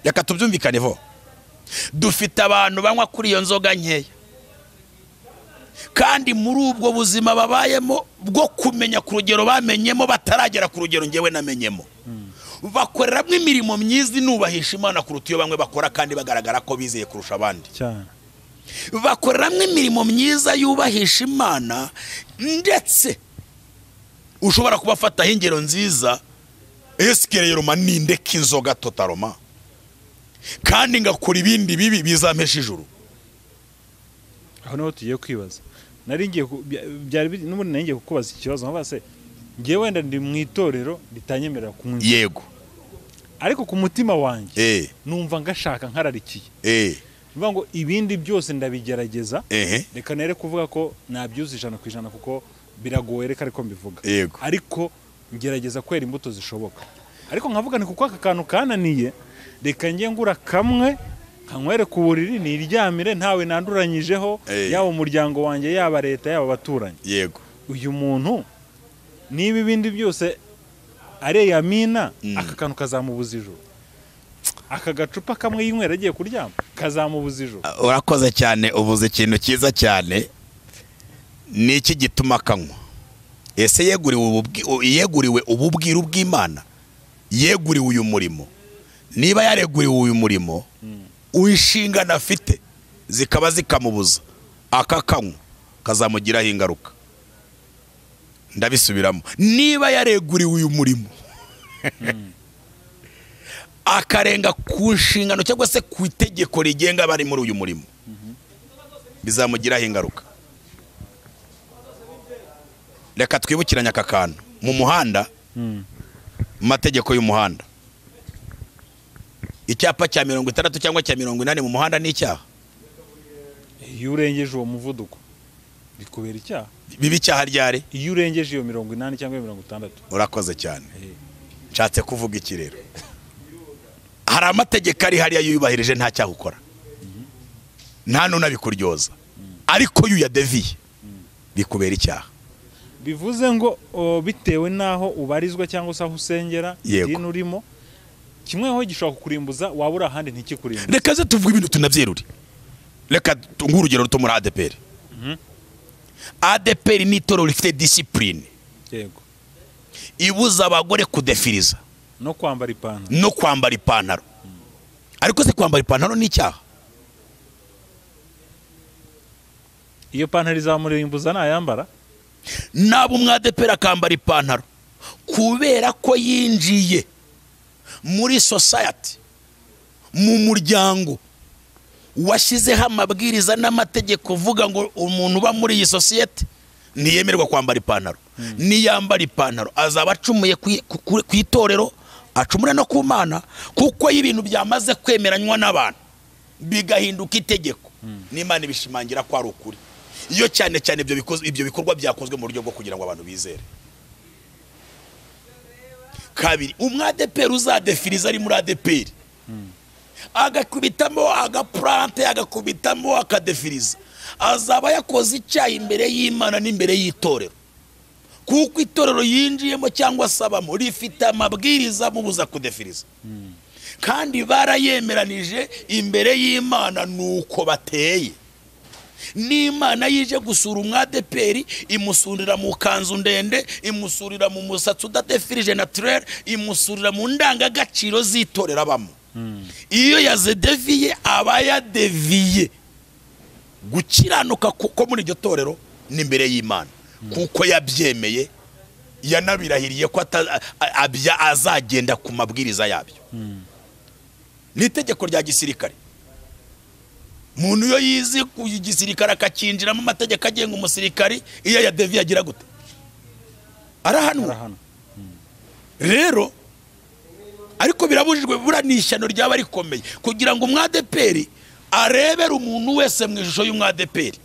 reka tubyumvikaneho, dufite abantu banywa kuri iyo nzoga nkeya, kandi muri ubwo buzima babayemo bwo kumenya ku rugero bamenyemo bataragera ku rugero ngewe namenyemo, bakoreramo imirimo myiza inubahisha Imana kuruta iyo bamwe bakora kandi bagaragara ko bizeye kurusha abandi cyane. Bakoreramo imirimo myiza yubahisha Imana, ndetse ushobora kubafataho ingero nziza. Esikere Roma nindeka inzoga totaloma, kandi ngakora ibindi bibi bizampesha ijuru. aho niho tugiye kwibaza nari ngiye n'ubundi nari ngiye kukubaza ikibazo nka base ngiye wenda ndi mu itorero ritanyemerera kunywa yego ariko ku mutima wanjye numva ngashaka nkararikiye mvuga ngo ibindi byose ndabigerageza reka nere kuvuga ko nabyuze 100% kuko biragoye reka ariko mbivuga ariko ngerageza kwera imbuto zishoboka ariko nkavuga ni kuko aka kantu kananiye reka ngiye ngura kamwe kanywere ku buriri niryamire ntawe nanduranyijeho yaba umuryango wanjye yaba leta yaba abaturanyi yego uyu muntu niba ibindi byose are yamina aka kantu kazamubuza ijoro aka gacupa kamwe yinywera agiye kuryama kazamubuza ijoro urakoze cyane uvuze ikintu cyiza cyane ni iki gituma kanywa ese yeguriwe ububwiru bw'Imana yeguriwe uyu murimo niba yareguriwe uyu murimo uwinshingana afite zikaba zikamubuza aka kanywa kazamugiraho ingaruka ndabisubiramo niba yareguriwe uyu murimo akarenga ku nshingano cyangwa se ku itegeko rigenga abari muri uyu murimo bizamugiraho ingaruka reka twibukiranye aka kantu mu muhanda mu mategeko y'umuhanda icyapa cya 60 cyangwa cya 80 mu muhanda ni icyaha iyo urengeje uwo muvuduko bikubera icyaha bibi icyaha ryari iyo urengeje iyo 80 cyangwa 60 urakoze cyane nshatse kuvuga iki rero hari amategeko ari hariya yubahirije nta cyaha ukora nta nunabikuryoza ariko iyo yadeviye bikubera icyaha bivuze ngo bitewe naho ubarizwa cyangwa se aho usengera idini urimo kimwe aho gishobora kukurimbuza wabura ahandi ntikikurimbuza reka ze tuvuga ibintu tunavyeruri reka ngurugero ruto muri ADPR ADPR ni itorero rifite discipline yego ibuza abagore kudefiriza no kwambara ipantaro ariko se kwambara ipantaro ni icyaha iyo pantaro izamurimbuza nayambara nabo umwadepera akambara ipantaro kubera ko yinjiye muri society mu muryango washyizeho amabwiriza n'amategeko uvuga ngo umuntu uba muri iyi society ntiyemerwa kwambara ipantaro niyambara ipantaro azaba acumuye ku itorero acumura no ku Mana kuko y'ibintu byamaze kwemeranywa n'abantu bigahinduka itegeko n'Imana ibishimangira ko ari ukuri iyo cyane cyane ibyo bikorwa byakozwe mu buryo bwo kugira ngo abantu bizere kabiri umwadeperi uzadefiriza ari muri ADPR agakubitamo agaplante agakubitamo akadefiriza azaba yakoze icyaha imbere y'Imana n'imbere y'itorero kuko itorero yinjiyemo cyangwa sabamo rifite amabwiriza mubuza kudefiriza kandi barayemeranije imbere y'Imana nuko bateye n'Imana yije gusura umwadeperi imusurira mu kanzu ndende imusurira mu musatsi udadefirije naturel imusurira mu ndangagaciro z'itorero abamo iyo yazedeviye aba yadeviye gukiranuka kuko muri iryo torero n'imbere y'Imana kuko yabyemeye yanabirahiriye ko azagenda ku mabwiriza yabyo n'itegeko rya gisirikare muntu yo yizi ku gisirikare akakinjiramo amategeko agenga umusirikari iyo yadeviye agira gute arahanwa rero ariko birabujijwe buranishyano ryaba rikomeye kugira ngo umwadeperi arebera umuntu wese mu ishusho y'umwadeperi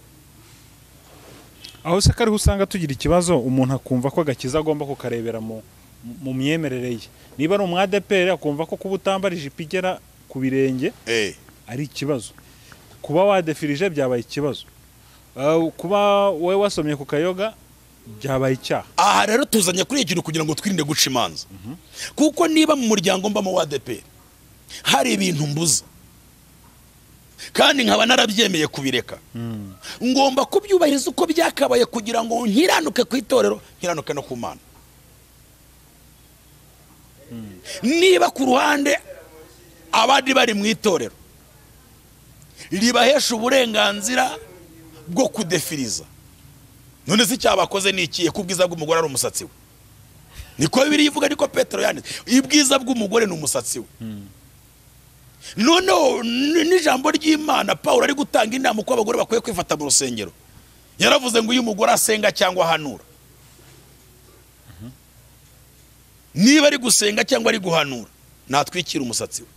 aho se kari usanga tugira ikibazo umuntu akumva ko agakiza agomba kukarebera mu myemerere ye niba ari umwadeperi akumva ko kuba utambarije ipigera ku birenge ari ikibazo kuba wadefirije byabaye ikibazo kuba wowe wasomye ku kayoga byabaye icyaha aha rero tuzanye kuri ikintu kugira ngo twirinde guca imanza kuko niba mu muryango mbamo wa ADPR hari ibintu mbuza kandi nkaba narabyemeye kubireka ngomba kubyubahiriza uko byakabaye kugira ngo nkiranuke ku itorero nkiranuke no ku Mana niba ku ruhande abandi bari mu itorero ribahesha uburenganzira bwo kudefiriza none se cyabakoze nikiye kubwiza bw'umugore ari umusatsi we niko Bibiliya ivuga niko Petero yanditse ibwiza bw'umugore ni umusatsi we noneho n'ijambo ry'Imana Pawulo ari gutanga inama uko abagore bakwiye kwifata mu rusengero. Yaravuze ngo iyo umugore asenga cyangwa ahanura, niba ari gusenga cyangwa ari guhanura, natwikira umusatsi we.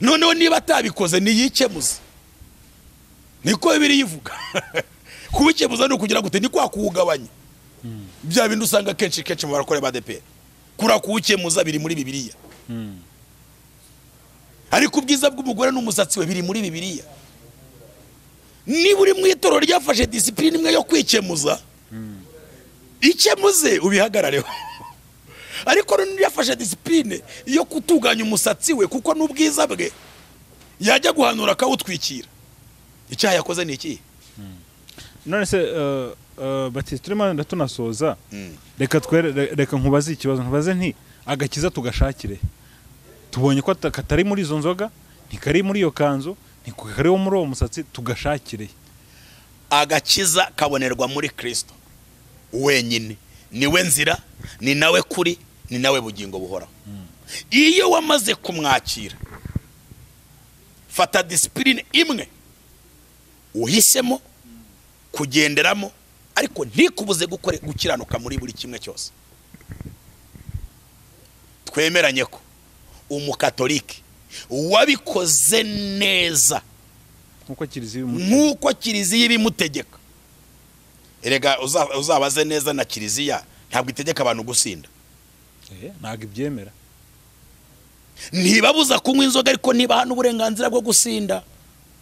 Noneho niba atabikoze niyikemuze. Niko Bibiliya ivuga. Kubikemuza no kugira gute, ni kwa kuwugabanya. Bya bintu usanga kenshi mu barakore ba DP. Kura kuwikemuza biri muri Bibiliya. Ariko ubwiza bw'umugore n'umusatsi we biri muri Bibiliya. Niba uri mu itorero ryafashe discipline imwe yo kwikemuza, ikemuze ubihagarareho. Ariko none yafashe discipline yo kutuganya umusatsi we kuko n'ubwiza bwe yajya guhanura akawutwikira. Icyaha yakoze ni iki? None se Baptiste turimo ndatunasoza, reka nkubaze ikibazo, nkubaze nti agakiza tugashakire. Tubonye ko katari muri izo nzoga, ntikari muri iyo kanzu, ntikari wo muri uwo musatsi, tugashakire. Agakiza kabonerwa muri Kristo wenyine. Niwe nzira, ni nawe kuri, ni nawe bugingo buhoraho. Iyo wamaze kumwakira, fata discipline imwe uhisemo kugenderamo, ariko ntikubuze gukiranuka muri buri kimwe cyose. Twemeranye ko umukatolike wabikoze neza nkuko kiliziya ibimutegeka. Erega uzabaze neza na kiliziya ntabwo itegeka abantu gusinda. Ntabwo ibyemera. Ntibabuza kunywa inzoga, ariko niba hano uburenganzira bwo gusinda.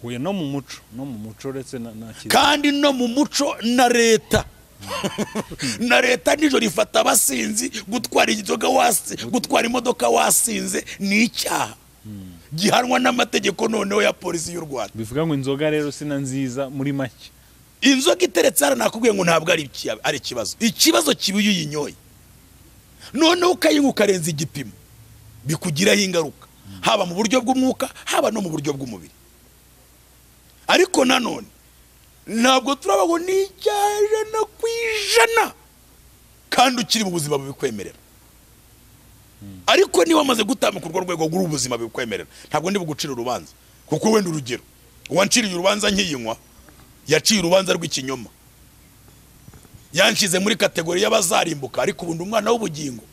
Oya, no mu muco uretse na kiliziya. Kandi no mu muco na leta. Na leta nijoro ifata abasinzi, gutwara inzoga gutwara imodoka wasinze ni icyaha gihanwa n'amategeko noneho ya polisi y'u Rwanda. Bivuga ngo inzoga rero sina nziza muri make. Inzoga iteretse ara nakubwiye ngo ntabwo ari ikibazo. Ikibazo kibuye uyinyoye, noneho ukayinywa ukarenza igipimo, bikugiraho ingaruka, haba mu buryo bw'umwuka, haba no mu buryo bw'umubiri. Ariko nanone ntabwo turabago ni 100% kandi ukiri mu buzima bubikwemerera. Ariko niba wamaze gutambuka urwo rwego rw'ubuzima bubikwemerera, ntabwo ndi bugucira urubanza, kuko wenda urugero wanciriye urubanza nkiyinywa yaciye urubanza rw'ikinyoma, yanshize muri kategori y'abazarimbuka, ariko ubundi umwana w'ubugingo.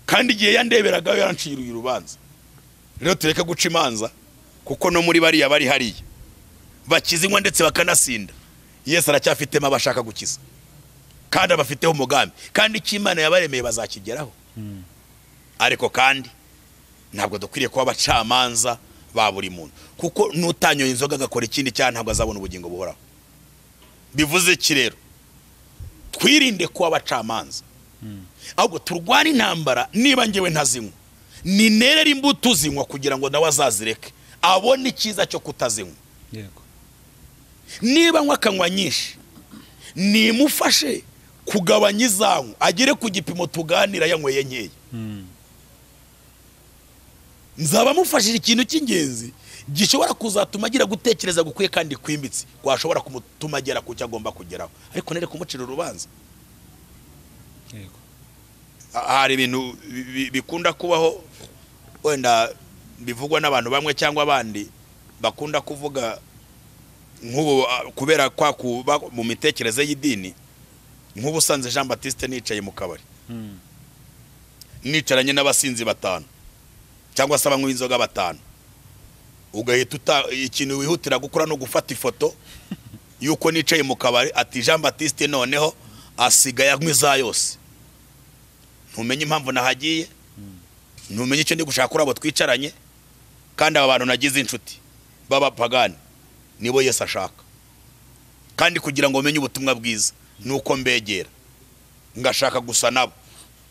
Kandi igihe yandeberaga yanciriye urubanza. Rero tureka guca imanza, kuko no muri bariya bari hariya bakizinywa ndetse bakanasinda, Yesu aracyafitemo abashaka gukiza, kandi abafiteho umugambi, kandi icyo Imana yabaremeye bazakigeraho. Ariko kandi ntabwo dukwiriye kuba abacamanza ba buri muntu, kuko nutanyoye inzoga agakora ikindi cyaha ntabwo azabona ubugingo buhoraho. Bivuze ki rero? Twirinde kuba abacamanza, ahubwo turwane intambara. Niba ngewe ntazinywa, ni nerera imbuto zinywa kugira ngo nawe azazireke, abone icyiza cyo kutazinywa. Yego. Niba nywa akanywa nyinshi, nimufashe kugabanya izanyu, agere ku gipimo tuganira yanyweye nkeya. Nzaba mufashije ikintu cy'ingenzi gishobora kuzatuma agira gutekereza gukwiye kandi kwimbitse, kwashobora kumutuma agera ku cyo agomba kugeraho, ariko nere kumucira urubanza. Yego. Hari ibintu bikunda kubaho, wenda bivugwa n'abantu bamwe cyangwa abandi bakunda kuvuga nk'ubu, kubera kwa kuba mu mitekerereze y'idini. Nk'ubu Sanze Jean Baptiste nicaye mu kabari, nicaranye n'abasinzi 5 cyangwa se abanywa inzoga 5, ugahita ikintu wihutira gukora no gufata ifoto yuko nicaye mu kabari, ati Jean Baptiste noneho asigaye anywa iza yose. Ntumenye impamvu nahagiye, ntumenye icyo ndi gushaka kuri abo twicaranye, kandi aba bantu nagize inshuti baba pagani nibo Yesu ashaka. Kandi kugira ngo umenye ubutumwa bwiza nuko mbegera, ngashaka gusa nabo,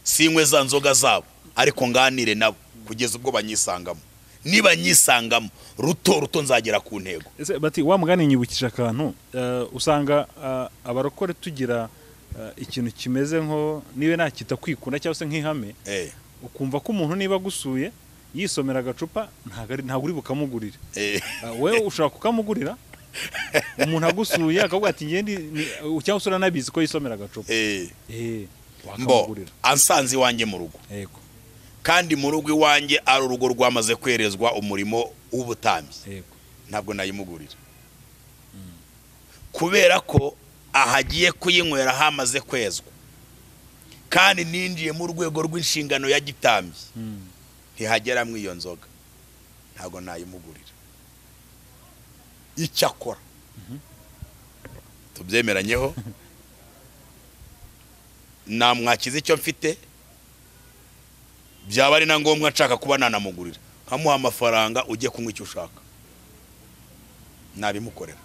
sinywe za nzoga zabo, ariko nganire nabo kugeza ubwo banyisangamo. Niba nyisangamo ruto nzagera ku ntego. Ese bati wa mugani nyibukije akantu, usanga abarokore tugira ikintu kimeze nko niwe nakita kwikunda cyangwa se nk'ihame. Ukumva ko umuntu niba gusuye yisomera agacupa ntago uri bukamugurira. Wewe ushaka kukamugurira, umuntu agusuye akavuga ati ngendi cyangwa usura nabizi ko yisomera agacupa. Mbo ansanzi wanjye mu rugo, yego, kandi mu rugo iwanjye ari urugo rwamaze kwerezwa umurimo w'ubutambyi, yego, ntabwo nayimugurira kubera ko ahagiye kuyinywera hamaze kwezwa, kandi ninjiye mu rwego rw'inshingano ya gitambyi ntihagera mu iyo nzoga, ntabwo nayimugurira. Icyo akora tubyemeranyeho, namwakiza icyo mfite, byaba ari na ngombwa nshaka kuba nanamugurira nkamuha amafaranga ujye kunywa icyo ushaka, nabimukorera.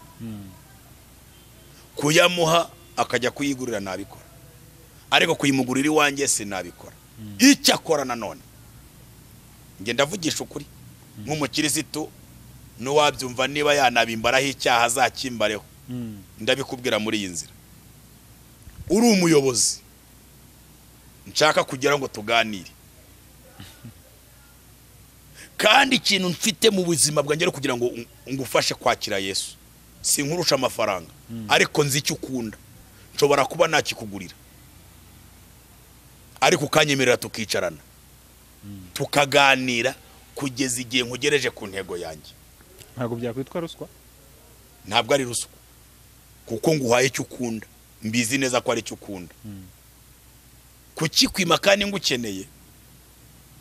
Kuyamuha akajya kuyigurira nabikora, ariko kuyimugurira iwanjye sinabikora. Icyo akora nanone nge ndavugisha ukuri nk'umukirisitu, n'uwabyumva niba yanabimbaraho icyaha azakimbareho, ndabikubwira muri iyi nzira. Uri umuyobozi nshaka kugira ngo tuganire, kandi ikintu mfite mu buzima bwanjye kugira ngo ngufashe kwakira Yesu, sinkurusha amafaranga, ariko nzi icyo ukunda, nshobora kuba nakikugurira, ariko ukanyemerera tukicarana tukaganira kugeza igihe nkugereje ku ntego yanjye. Ntabwo byakwitwa ruswa? Ntabwo ari ruswa, kuko nguhaye icyo ukunda, mbizi neza ko ari icyo ukunda. Kukikwima kandi ngukeneye,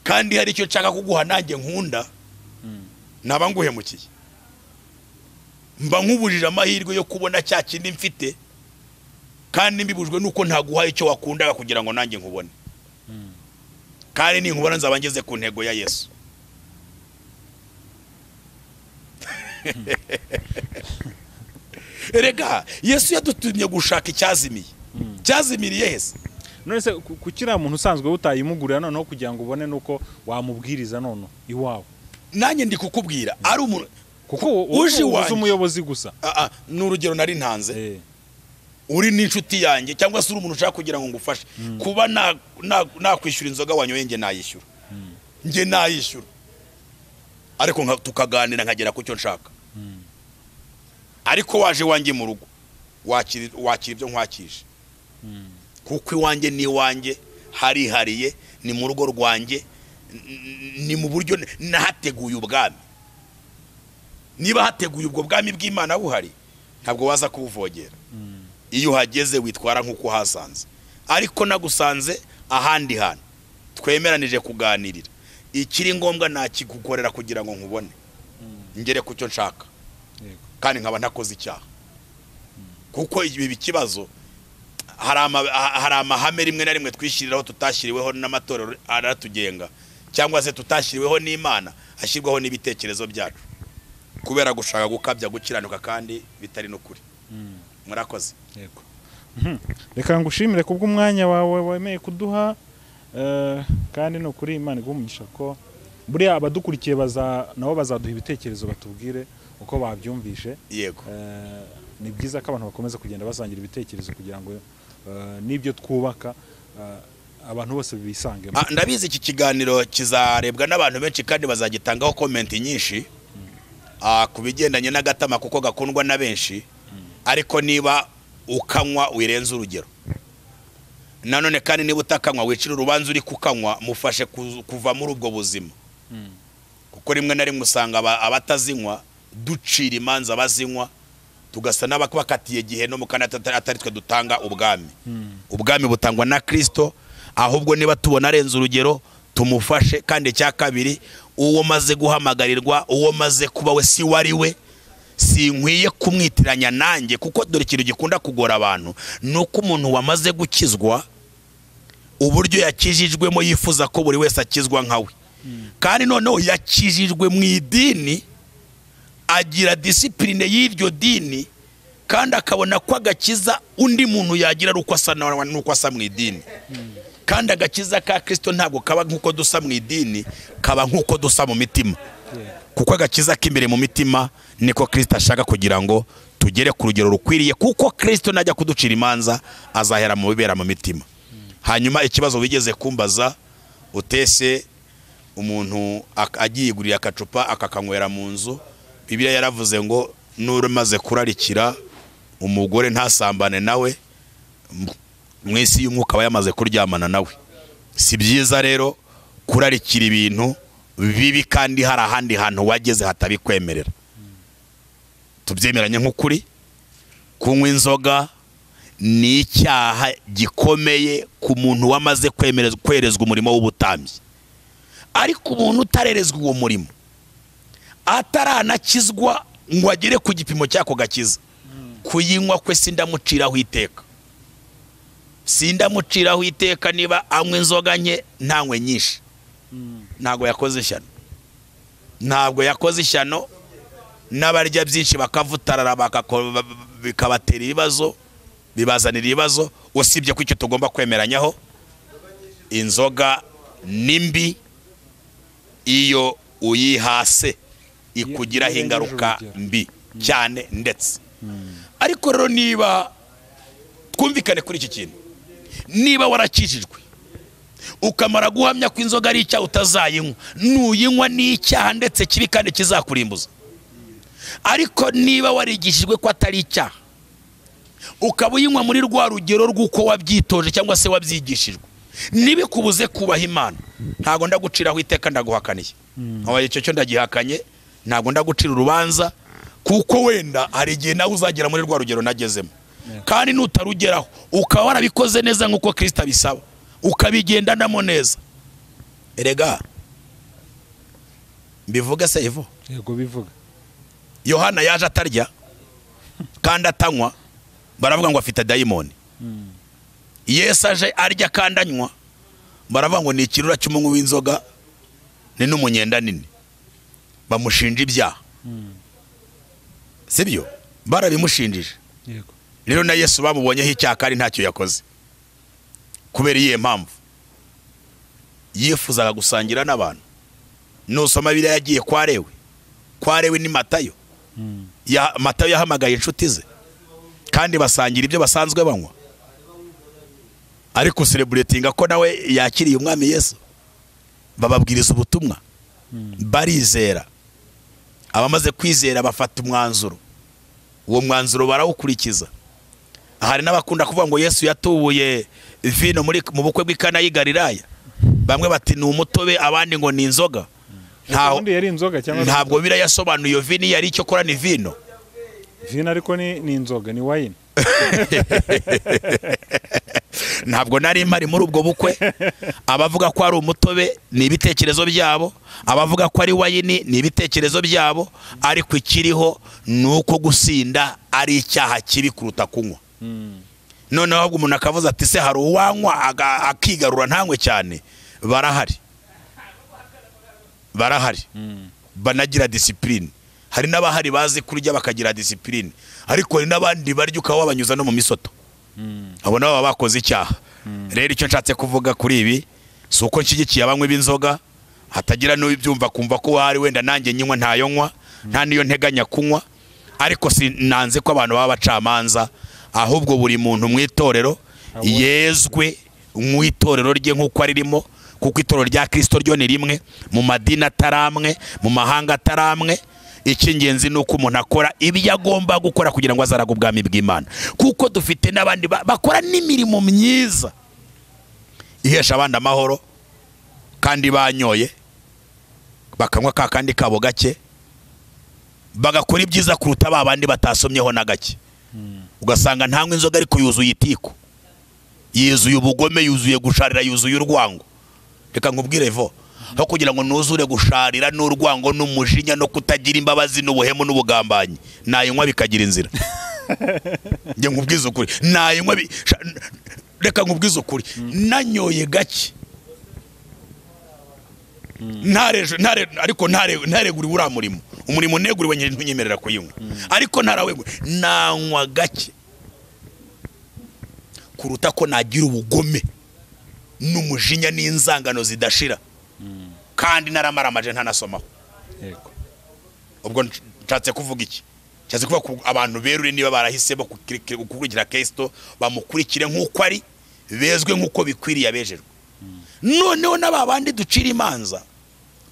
kandi hari icyo nshaka kuguha nanjye nkunda, naba nguhemukiye, mba nkubujije amahirwe yo kubona cya kindi mfite, kandi mbibujwe nuko ntaguhaye icyo wakundaga kugira ngo nanjye nkubone. Kandi ninkubona nzaba ngeze ku ntego ya Yesu. Erega Yesu yadutumye gushaka icyazimiye, cyazimiriye hese. None se kukira muntu usanzwe utayimugurira noneho kugira ngo ubone nuko wamubwiriza none iwawe? Nanjye ndi kukubwira ari umuntu, kuko uje umuyobozi gusa. N'urugero nari ntanze, uri n'inshuti yanjye cyangwa se uri umuntu ushaka kugira ngo ngufashe, kuba nakwishyura inzoga wanyoye nge nayishyura, nge nayishyura, ariko tukaganira nkagera ku cyo nshaka. Ariko waje wanjye mu rugo wakira ibyo nkwakije, kuko iwanjye ni iwanjye, harihariye, ni mu rugo rwanjye, ni mu buryo nahateguye ubwami. Niba hateguye ubwo bwami bw'Imana buhari, ntabwo waza kubuvogera. Iyo uhageze witwara nk'uko hasanze, ariko nagusanze ahandi hantu twemeranije kuganirira, ikiri ngombwa nakigukorera kugira ngo nkubone, ngere ku cyo nshaka, kandi nkaba ntakoze icyaha. Kuko ibi kibazo hari amahame rimwe na rimwe twishyiriraho tutashyiriweho n'amatorero aratugenga, cyangwa se tutashyiriweho n'Imana, ashyirwaho n'ibitekerezo byacu, kubera gushaka gukabya gukiranuka kandi bitari n'ukuri. Murakoze. Yego. Reka ngushimire kubw'umwanya wawe wemeye kuduha, kandi no kuri Imana igumugisha ko buriya abadukurikiye nabo bazaduha ibitekerezo batubwire uko babyumvishe. Yego. Ni byiza ko abantu bakomeza kugenda basangira ibitekerezo kugira ngo nibyo twubaka abantu bose bisangemo. Ndabizi iki kiganiro kizarebwa n'abantu benshi kandi bazagitangaho comment nyinshi ku bigendanye n'agatama kuko gakundwa na benshi, ariko niba ukanywa wirenze urugero, nanone kandi niba utakanywa wicira urubanza uri kukanywa, mufashe kuva muri ubwo buzima, kuko rimwe na rimwe usanga abatazinywa ducira imanza bazinywa, tugasa n'abakatiye gihe no mukana atari twe dutanga ubwami. Ubwami butangwa na Kristo, ahubwo niba tubona arenze urugero tumufashe. Kandi cya kabiri, uwo maze guhamagarirwa, uwo maze kuba we si wari we, si nkwiye kumwitiranya nanjye, kuko dore ikintu gikunda kugora abantu nuko umuntu wamaze gukizwa uburyo yakijijwemo yifuza ko buri wese akizwa nkawe, kandi noneho yakijijwe mu idini, agira discipline y'iryo dini, kandi akabona ko agakiza undi muntu yagira uko asa nuko asa mu idini. Kandi agakiza ka Kristo ntabwo kaba nkuko dusa mu idini, kaba nkuko dusa mu mitima, kuko agakiza k'imbere mu mitima niko Kristo ashaka kugira ngo tugere ku rugero rukwiriye, kuko Kristo najya kuducira imanza azahera mu bibera mu mitima. Hanyuma ikibazo wigeze kumbaza utese umuntu agiye igurira akacupa akakanywera mu nzu, Bibiliya yaravuze ngo nuramaze kurarikira umugore ntasambane nawe, mwisi y'umwuka aba yamaze kuryamana nawe. Si byiza rero kurarikira ibintu bibi kandi hari ahandi hantu wageze hatabikwemerera. Tubyemeranye nk'ukuri, kunywa inzoga ni icyaha gikomeye ku muntu wamaze kwerezwa umurimo w'ubutambyi. Ariko umuntu utarerezwa uwo murimo, ataranakizwa ngo agere ku gipimo cyako gakiza, kuyinywa kwe sindamuciraho iteka. Sindamuciraho iteka niba anywa inzoga nke ntanywe nyinshi. Ntabwo yakoze ishyano. Ntabwo yakoze ishyano. N'abarya byinshi bakavutarara bikabatera ibibazo, bibazanira ibibazo. Usibye ko icyo tugomba kwemeranyaho, inzoga nimbi iyo uyihase ikugiraho ingaruka mbi cyane ndetse. Ariko rero niba twumvikane kuri iki kintu, niba warakijijwe ukamara guhamya ko inzoga ari icyaha utazayinywa, nuyinywa ni icyaha ndetse kibi kandi kizakurimbuza. Ariko niba warigishijwe ko atari icyaha, ukaba uyinywa muri rwa rugero rw'uko wabyitoje cyangwa se wabyigishijwe, nibikubuze kubaha Imana, ntago ndaguciraho iteka, ndaguhakaniye. Abaye icyo ndagihakanye, ntago ndagucira urubanza, kuko wenda hari igihe nawe uzagera muri rwa rugero nagezemo. Kandi nutarugeraho ukaba warabikoze neza nk'uko Kristo abisaba, ukabigendanamo neza, erega mbivuga se Ivo? Yego bivuga. Yohana yaje atarya kandi atanywa, baravuga ngo afite dayimoni. Yesu aje arya kandi anywa, baravuga ngo ni ikirura cy'umunywi w'inzoga, ni n'umunyenda nini, bamushinja ibyaha. Sibyo? Barabimushinjije. Yego. Rero na Yesu bamubonyeho icyaha kandi ntacyo yakoze. Kubera iyihe mpamvu? Yifuzaga gusangira n'abantu. Nusoma Bibiliya yagiye kwa Lewi. Kwa Lewi ni Matayo. Matayo yahamagaye inshuti ze kandi basangira ibyo basanzwe banywa, ariko celebratinga ko nawe yakiriye umwami Yesu. Bababwiriza ubutumwa, barizera. Abamaze kwizera bafata umwanzuro, uwo mwanzuro barawukurikiza. Hari n'abakunda kuvuga ngo Yesu yatubuye vino mu bukwe bw'Ikana y'i Galilaya. Bamwe bati ni umutobe, abandi ngo ni inzoga. Ntabwo Bibiliya yasobanuye iyo vino yari icyo kora, ni vino. Vino ariko ni inzoga, ni wine. Ntabwo nari mpari muri ubwo bukwe. Abavuga ko ari umutobe ni ibitekerezo byabo, abavuga ko ari wine ni ibitekerezo byabo, ariko ikiriho nuko gusinda ari icyaha kibi kuruta kunywa. Noneho ahubwo umuntu akavuza ati se hari uwanywa akigarura ntanywe cyane. Barahari. Banagira discipline. Hari n'abahari bazi kurya bakagira discipline, ariko hari n'abandi barya ukaba wabanyuza no mu misoto. Abo nabo bakoze icyaha. Rero icyo nshatse kuvuga kuri ibi, si uko nshyigikiye abanywi b'inzoga, hatagira n'ubyumva kumva ko hari wenda nanjye nyinywa ntayonywa, nta niyo nteganya kunywa. Ariko sinanze ko abantu baba bacamanza, ahubwo buri muntu mu itorero yezwe mu itorero rye nk'uko aririmo, kuko itorero rya Kristo ryo ni rimwe, mu madini ataramwe, mu mahanga ataramwe. Icy'ingenzi ni uko umuntu akora ibyo agomba gukora kugira ngo azaraga ubwami bw'Imana, kuko dufite n'abandi bakora n'imirimo myiza ihesha abandi amahoro kandi banyoye, bakanywa ka kandi kabo gake, bagakora ibyiza kuruta babandi batasomyeho na gake. Ugasanga ntanywa inzoga ariko yuzuye itiko, yuzuye ubugome, yuzuye gusharira, yuzuye urwango. Reka nkubwire Ivo, aho kugira ngo nuzure gusharira n'urwango n'umujinya no kutagira imbabazi n'ubuhemu n'ubugambanyi, nayinywa bikagira inzira. Nge nkubwiza ukuri, nayinywa reka nkubwiza ukuri, nanyoye gake, ariko ntaregura uriya murimo. Umurimo neguriwe ntunyemerera kuyinywa, ariko ntarawegura, nanywa gake kuruta ko nagira ubugome n'umujinya n'inzangano zidashira kandi naramaramaje ntanasomaho. Yego. Ubwo nshatse kuvuga iki? Nshatse kuvuga abantu berure niba barahisemo gukurikira Kristo, bamukurikire nk'uko ari, bezwe nk'uko bikwiriye abejerwe. Noneho n'ababandi ducira imanza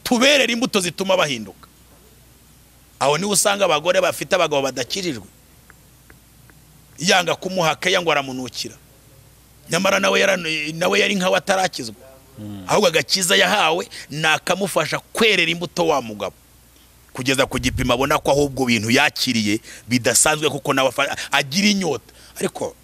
tuberera imbuto zituma bahinduka. Aho niwe usanga abagore bafite abagabo badakirijwe, yanga kumuhaka, yangwa aramunukira, nyamara nawe yari nkawe atarakizwa. ahubwo agakiza yahawe nakamufasha kwerera imbuto wa mugabo kugeza ku gipimo abona ko ahubwo bintu yakiriye bidasanzwe kuko nawe agira inyota. Ariko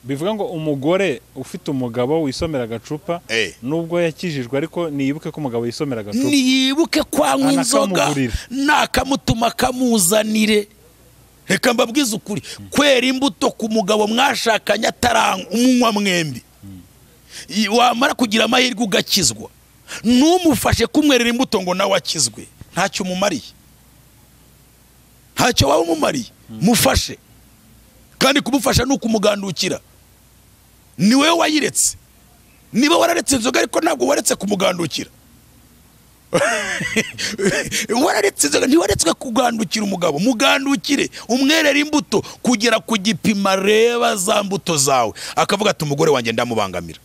bivuga ngo umugore ufite umugabo wisomera agacupa nubwo yakijijwe ariko niyibuke ko umugabo yisomera agacupa, niyibuke kwanywa inzoga nakamutuma kamuzanire. Reka mbabwize ukuri, kwera imbuto ku mugabo mwashakanye ataranywa umunywa mwembi, wamara kugira amahirwe ugakizwa, numufashe kumwerera imbuto ngo nawe akizwe, ntacyo umumariye, ntacyo waba umumariye. Mufashe, kandi kumufasha ni ukumugandukira. Ni wewe wayiretse. Niba wararetse inzoga ariko ntabwo waretse kumugandukira. Wararetse inzoga ntiwaretse kugandukira umugabo. Mugandukire, umwerera imbuto kugera ku gipima reba za mbuto zawe, akavuga ati umugore wanjye ndamubangamira.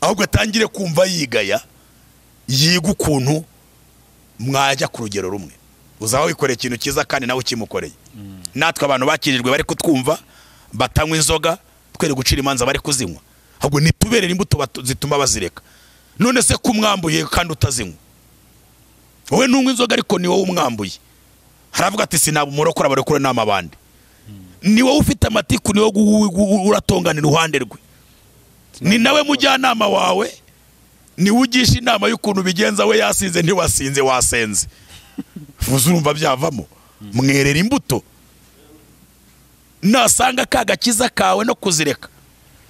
Ahubwo atangire kumva yigaya, yiga ukuntu mwajya ku rugero rumwe. Uzaba wikoreye ikintu cyiza kandi nawe ukimukoreye. Natwe abantu bakirijwe bari kutwumva batanywa inzoga, twere gucira imanza bari kuzinywa, ahubwo nituberera imbuto zituma bazireka. None se kumwambuye kandi utazinywa, wowe ntunywa inzoga ariko ni wowe umwambuye. Haravuga ati sinaba umurokora barekura n'amabandi. Ni wowe ufite amatiku, ni wowe uratongana iruhande rwe, ni nawe mujyanama wawe, ni ugisha inama y'ukuntu bigenza. We yasinze ntiwasinze, wasenze. Uzumva byavamo. Mwerera imbuto, nasanga kagakiza kawe no kuzireka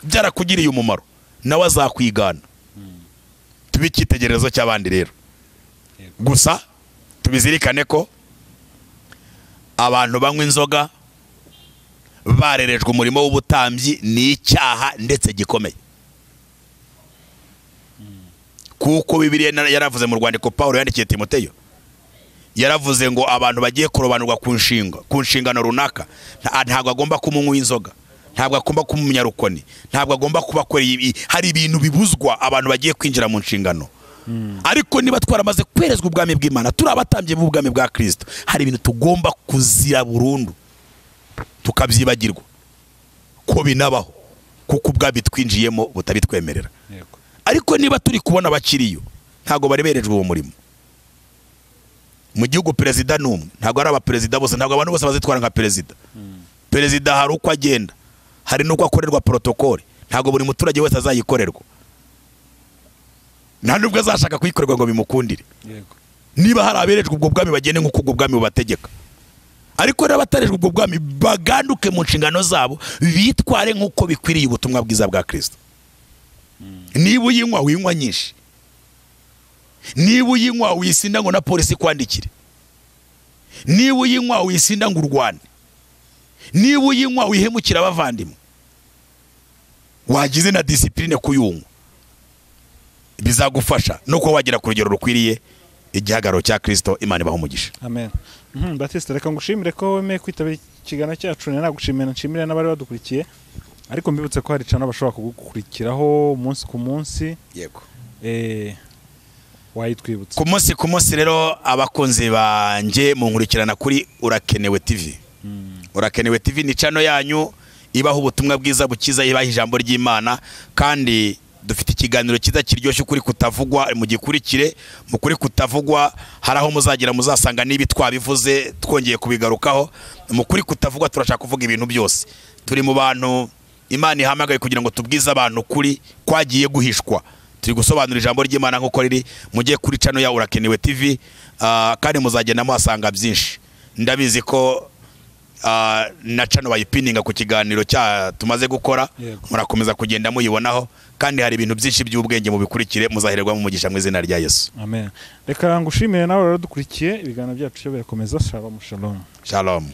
byarakugiriye umumaro, nawe azakwigana. Tubikitegerezo cy'abandi rero. Gusa tubizirikane ko abantu banywa inzoga barerejwe umurimo w'ubutambyi ni icyaha ndetse gikomeye. Kuko Bibiliya yaravuze mu rwandiko Paulo yandikiye Timoteyo, yaravuze ngo abantu bagiye kurobanurwa ku nshingano runaka, ntabwo agomba kumunywa inzoga, ntabwo agomba kumunyarukoni, ntabwo agomba kubakora. Hari ibintu bibuzwa abantu bagiye kwinjira mu nshingano. Ariko niba twaramaze kwerezwa ubwami bw'Imana, turi abatambye b'ubwami bwa Kristo, hari ibintu tugomba kuzira burundu, tukabyibagirwa ko binabaho, kuko ubwami twinjiyemo butabitwemerera. Ariko niba turi kubona abakiriyo ntabwo bari berejwe uwo murimo. Mu gihugu perezida n'umwe, ntabwo ari abaperezida bose, ntabwo abantu bose bazitwara nka perezida. Perezida hari uko agenda, hari n'uko akorerwa protokole, ntabwo buri muturage wese azayikorerwa, nta nubwo azashaka kuyikorerwa ngo bimukundire. Niba hari aberejwe ubwo bwami bagende nk'uko ubwo bwami bubategeka, ariko n'abatarejwe ubwo bwami baganduke mu nshingano zabo, bitware nk'uko bikwiriye ubutumwa bwiza bwa Kristo. Niba uyinywa winywa nyinshi, niba uyinywa wisinda ngo na polisi kwandikire, niba uyinywa wisinda ngo urwane, niba uyinywa wihemukira abavandimwe, wagize na discipline kuyunywa, bizagufasha nuko wagera ku rugero rukwiriye igihagararo cya Kristo. Imana ibaho umugisha. Amen. Baptiste, reka ngushimire ko wemeye kwitabira ikiganiro cyacu. Nagushimira, nshimire n'abari badukurikiye, ariko mbibutse ko hari cyane bashobora kugukurikiraho umunsi ku munsi. Yego. Wayitwibutse ku munsi rero abakunzi banje mu nkurikirana kuri Urakenewe TV. Urakenewe TV ni channel yanyu ibaho ubutumwa bwiza bukiza, ibaho ijambo ry'Imana, kandi dufite ikiganiro kiza kiryoshye kuri kutavugwa. Mu gikurikire mu kuri kutavugwa haraho muzagira muzasanga nibi twabivuze twongeye kubigarukaho. Mu kuri kutavugwa turashaka kuvuga ibintu byose. Turi mu bantu Imana ihamagaye kugira ngo tubwize abantu kuri kwagiye guhishwa. Turi gusobanura ijambo ry'Imana nk'uko riri. Mujye kuri channel ya Urakenewe TV, kandi muzagenda muhasanga byinshi. Ndabizi ko na channel bayipininga ku kiganiro cya tumaze gukora, murakomeza kugenda muyibonaho, kandi hari ibintu byinshi by'ubwenge mu bikurikire, muzahererwa mu mugisha mu izina rya Yesu. Amen. Reka ngushimire nawe rero dukurikiye ibiganiro byacu byo birakomeza. Shalom. Shalom.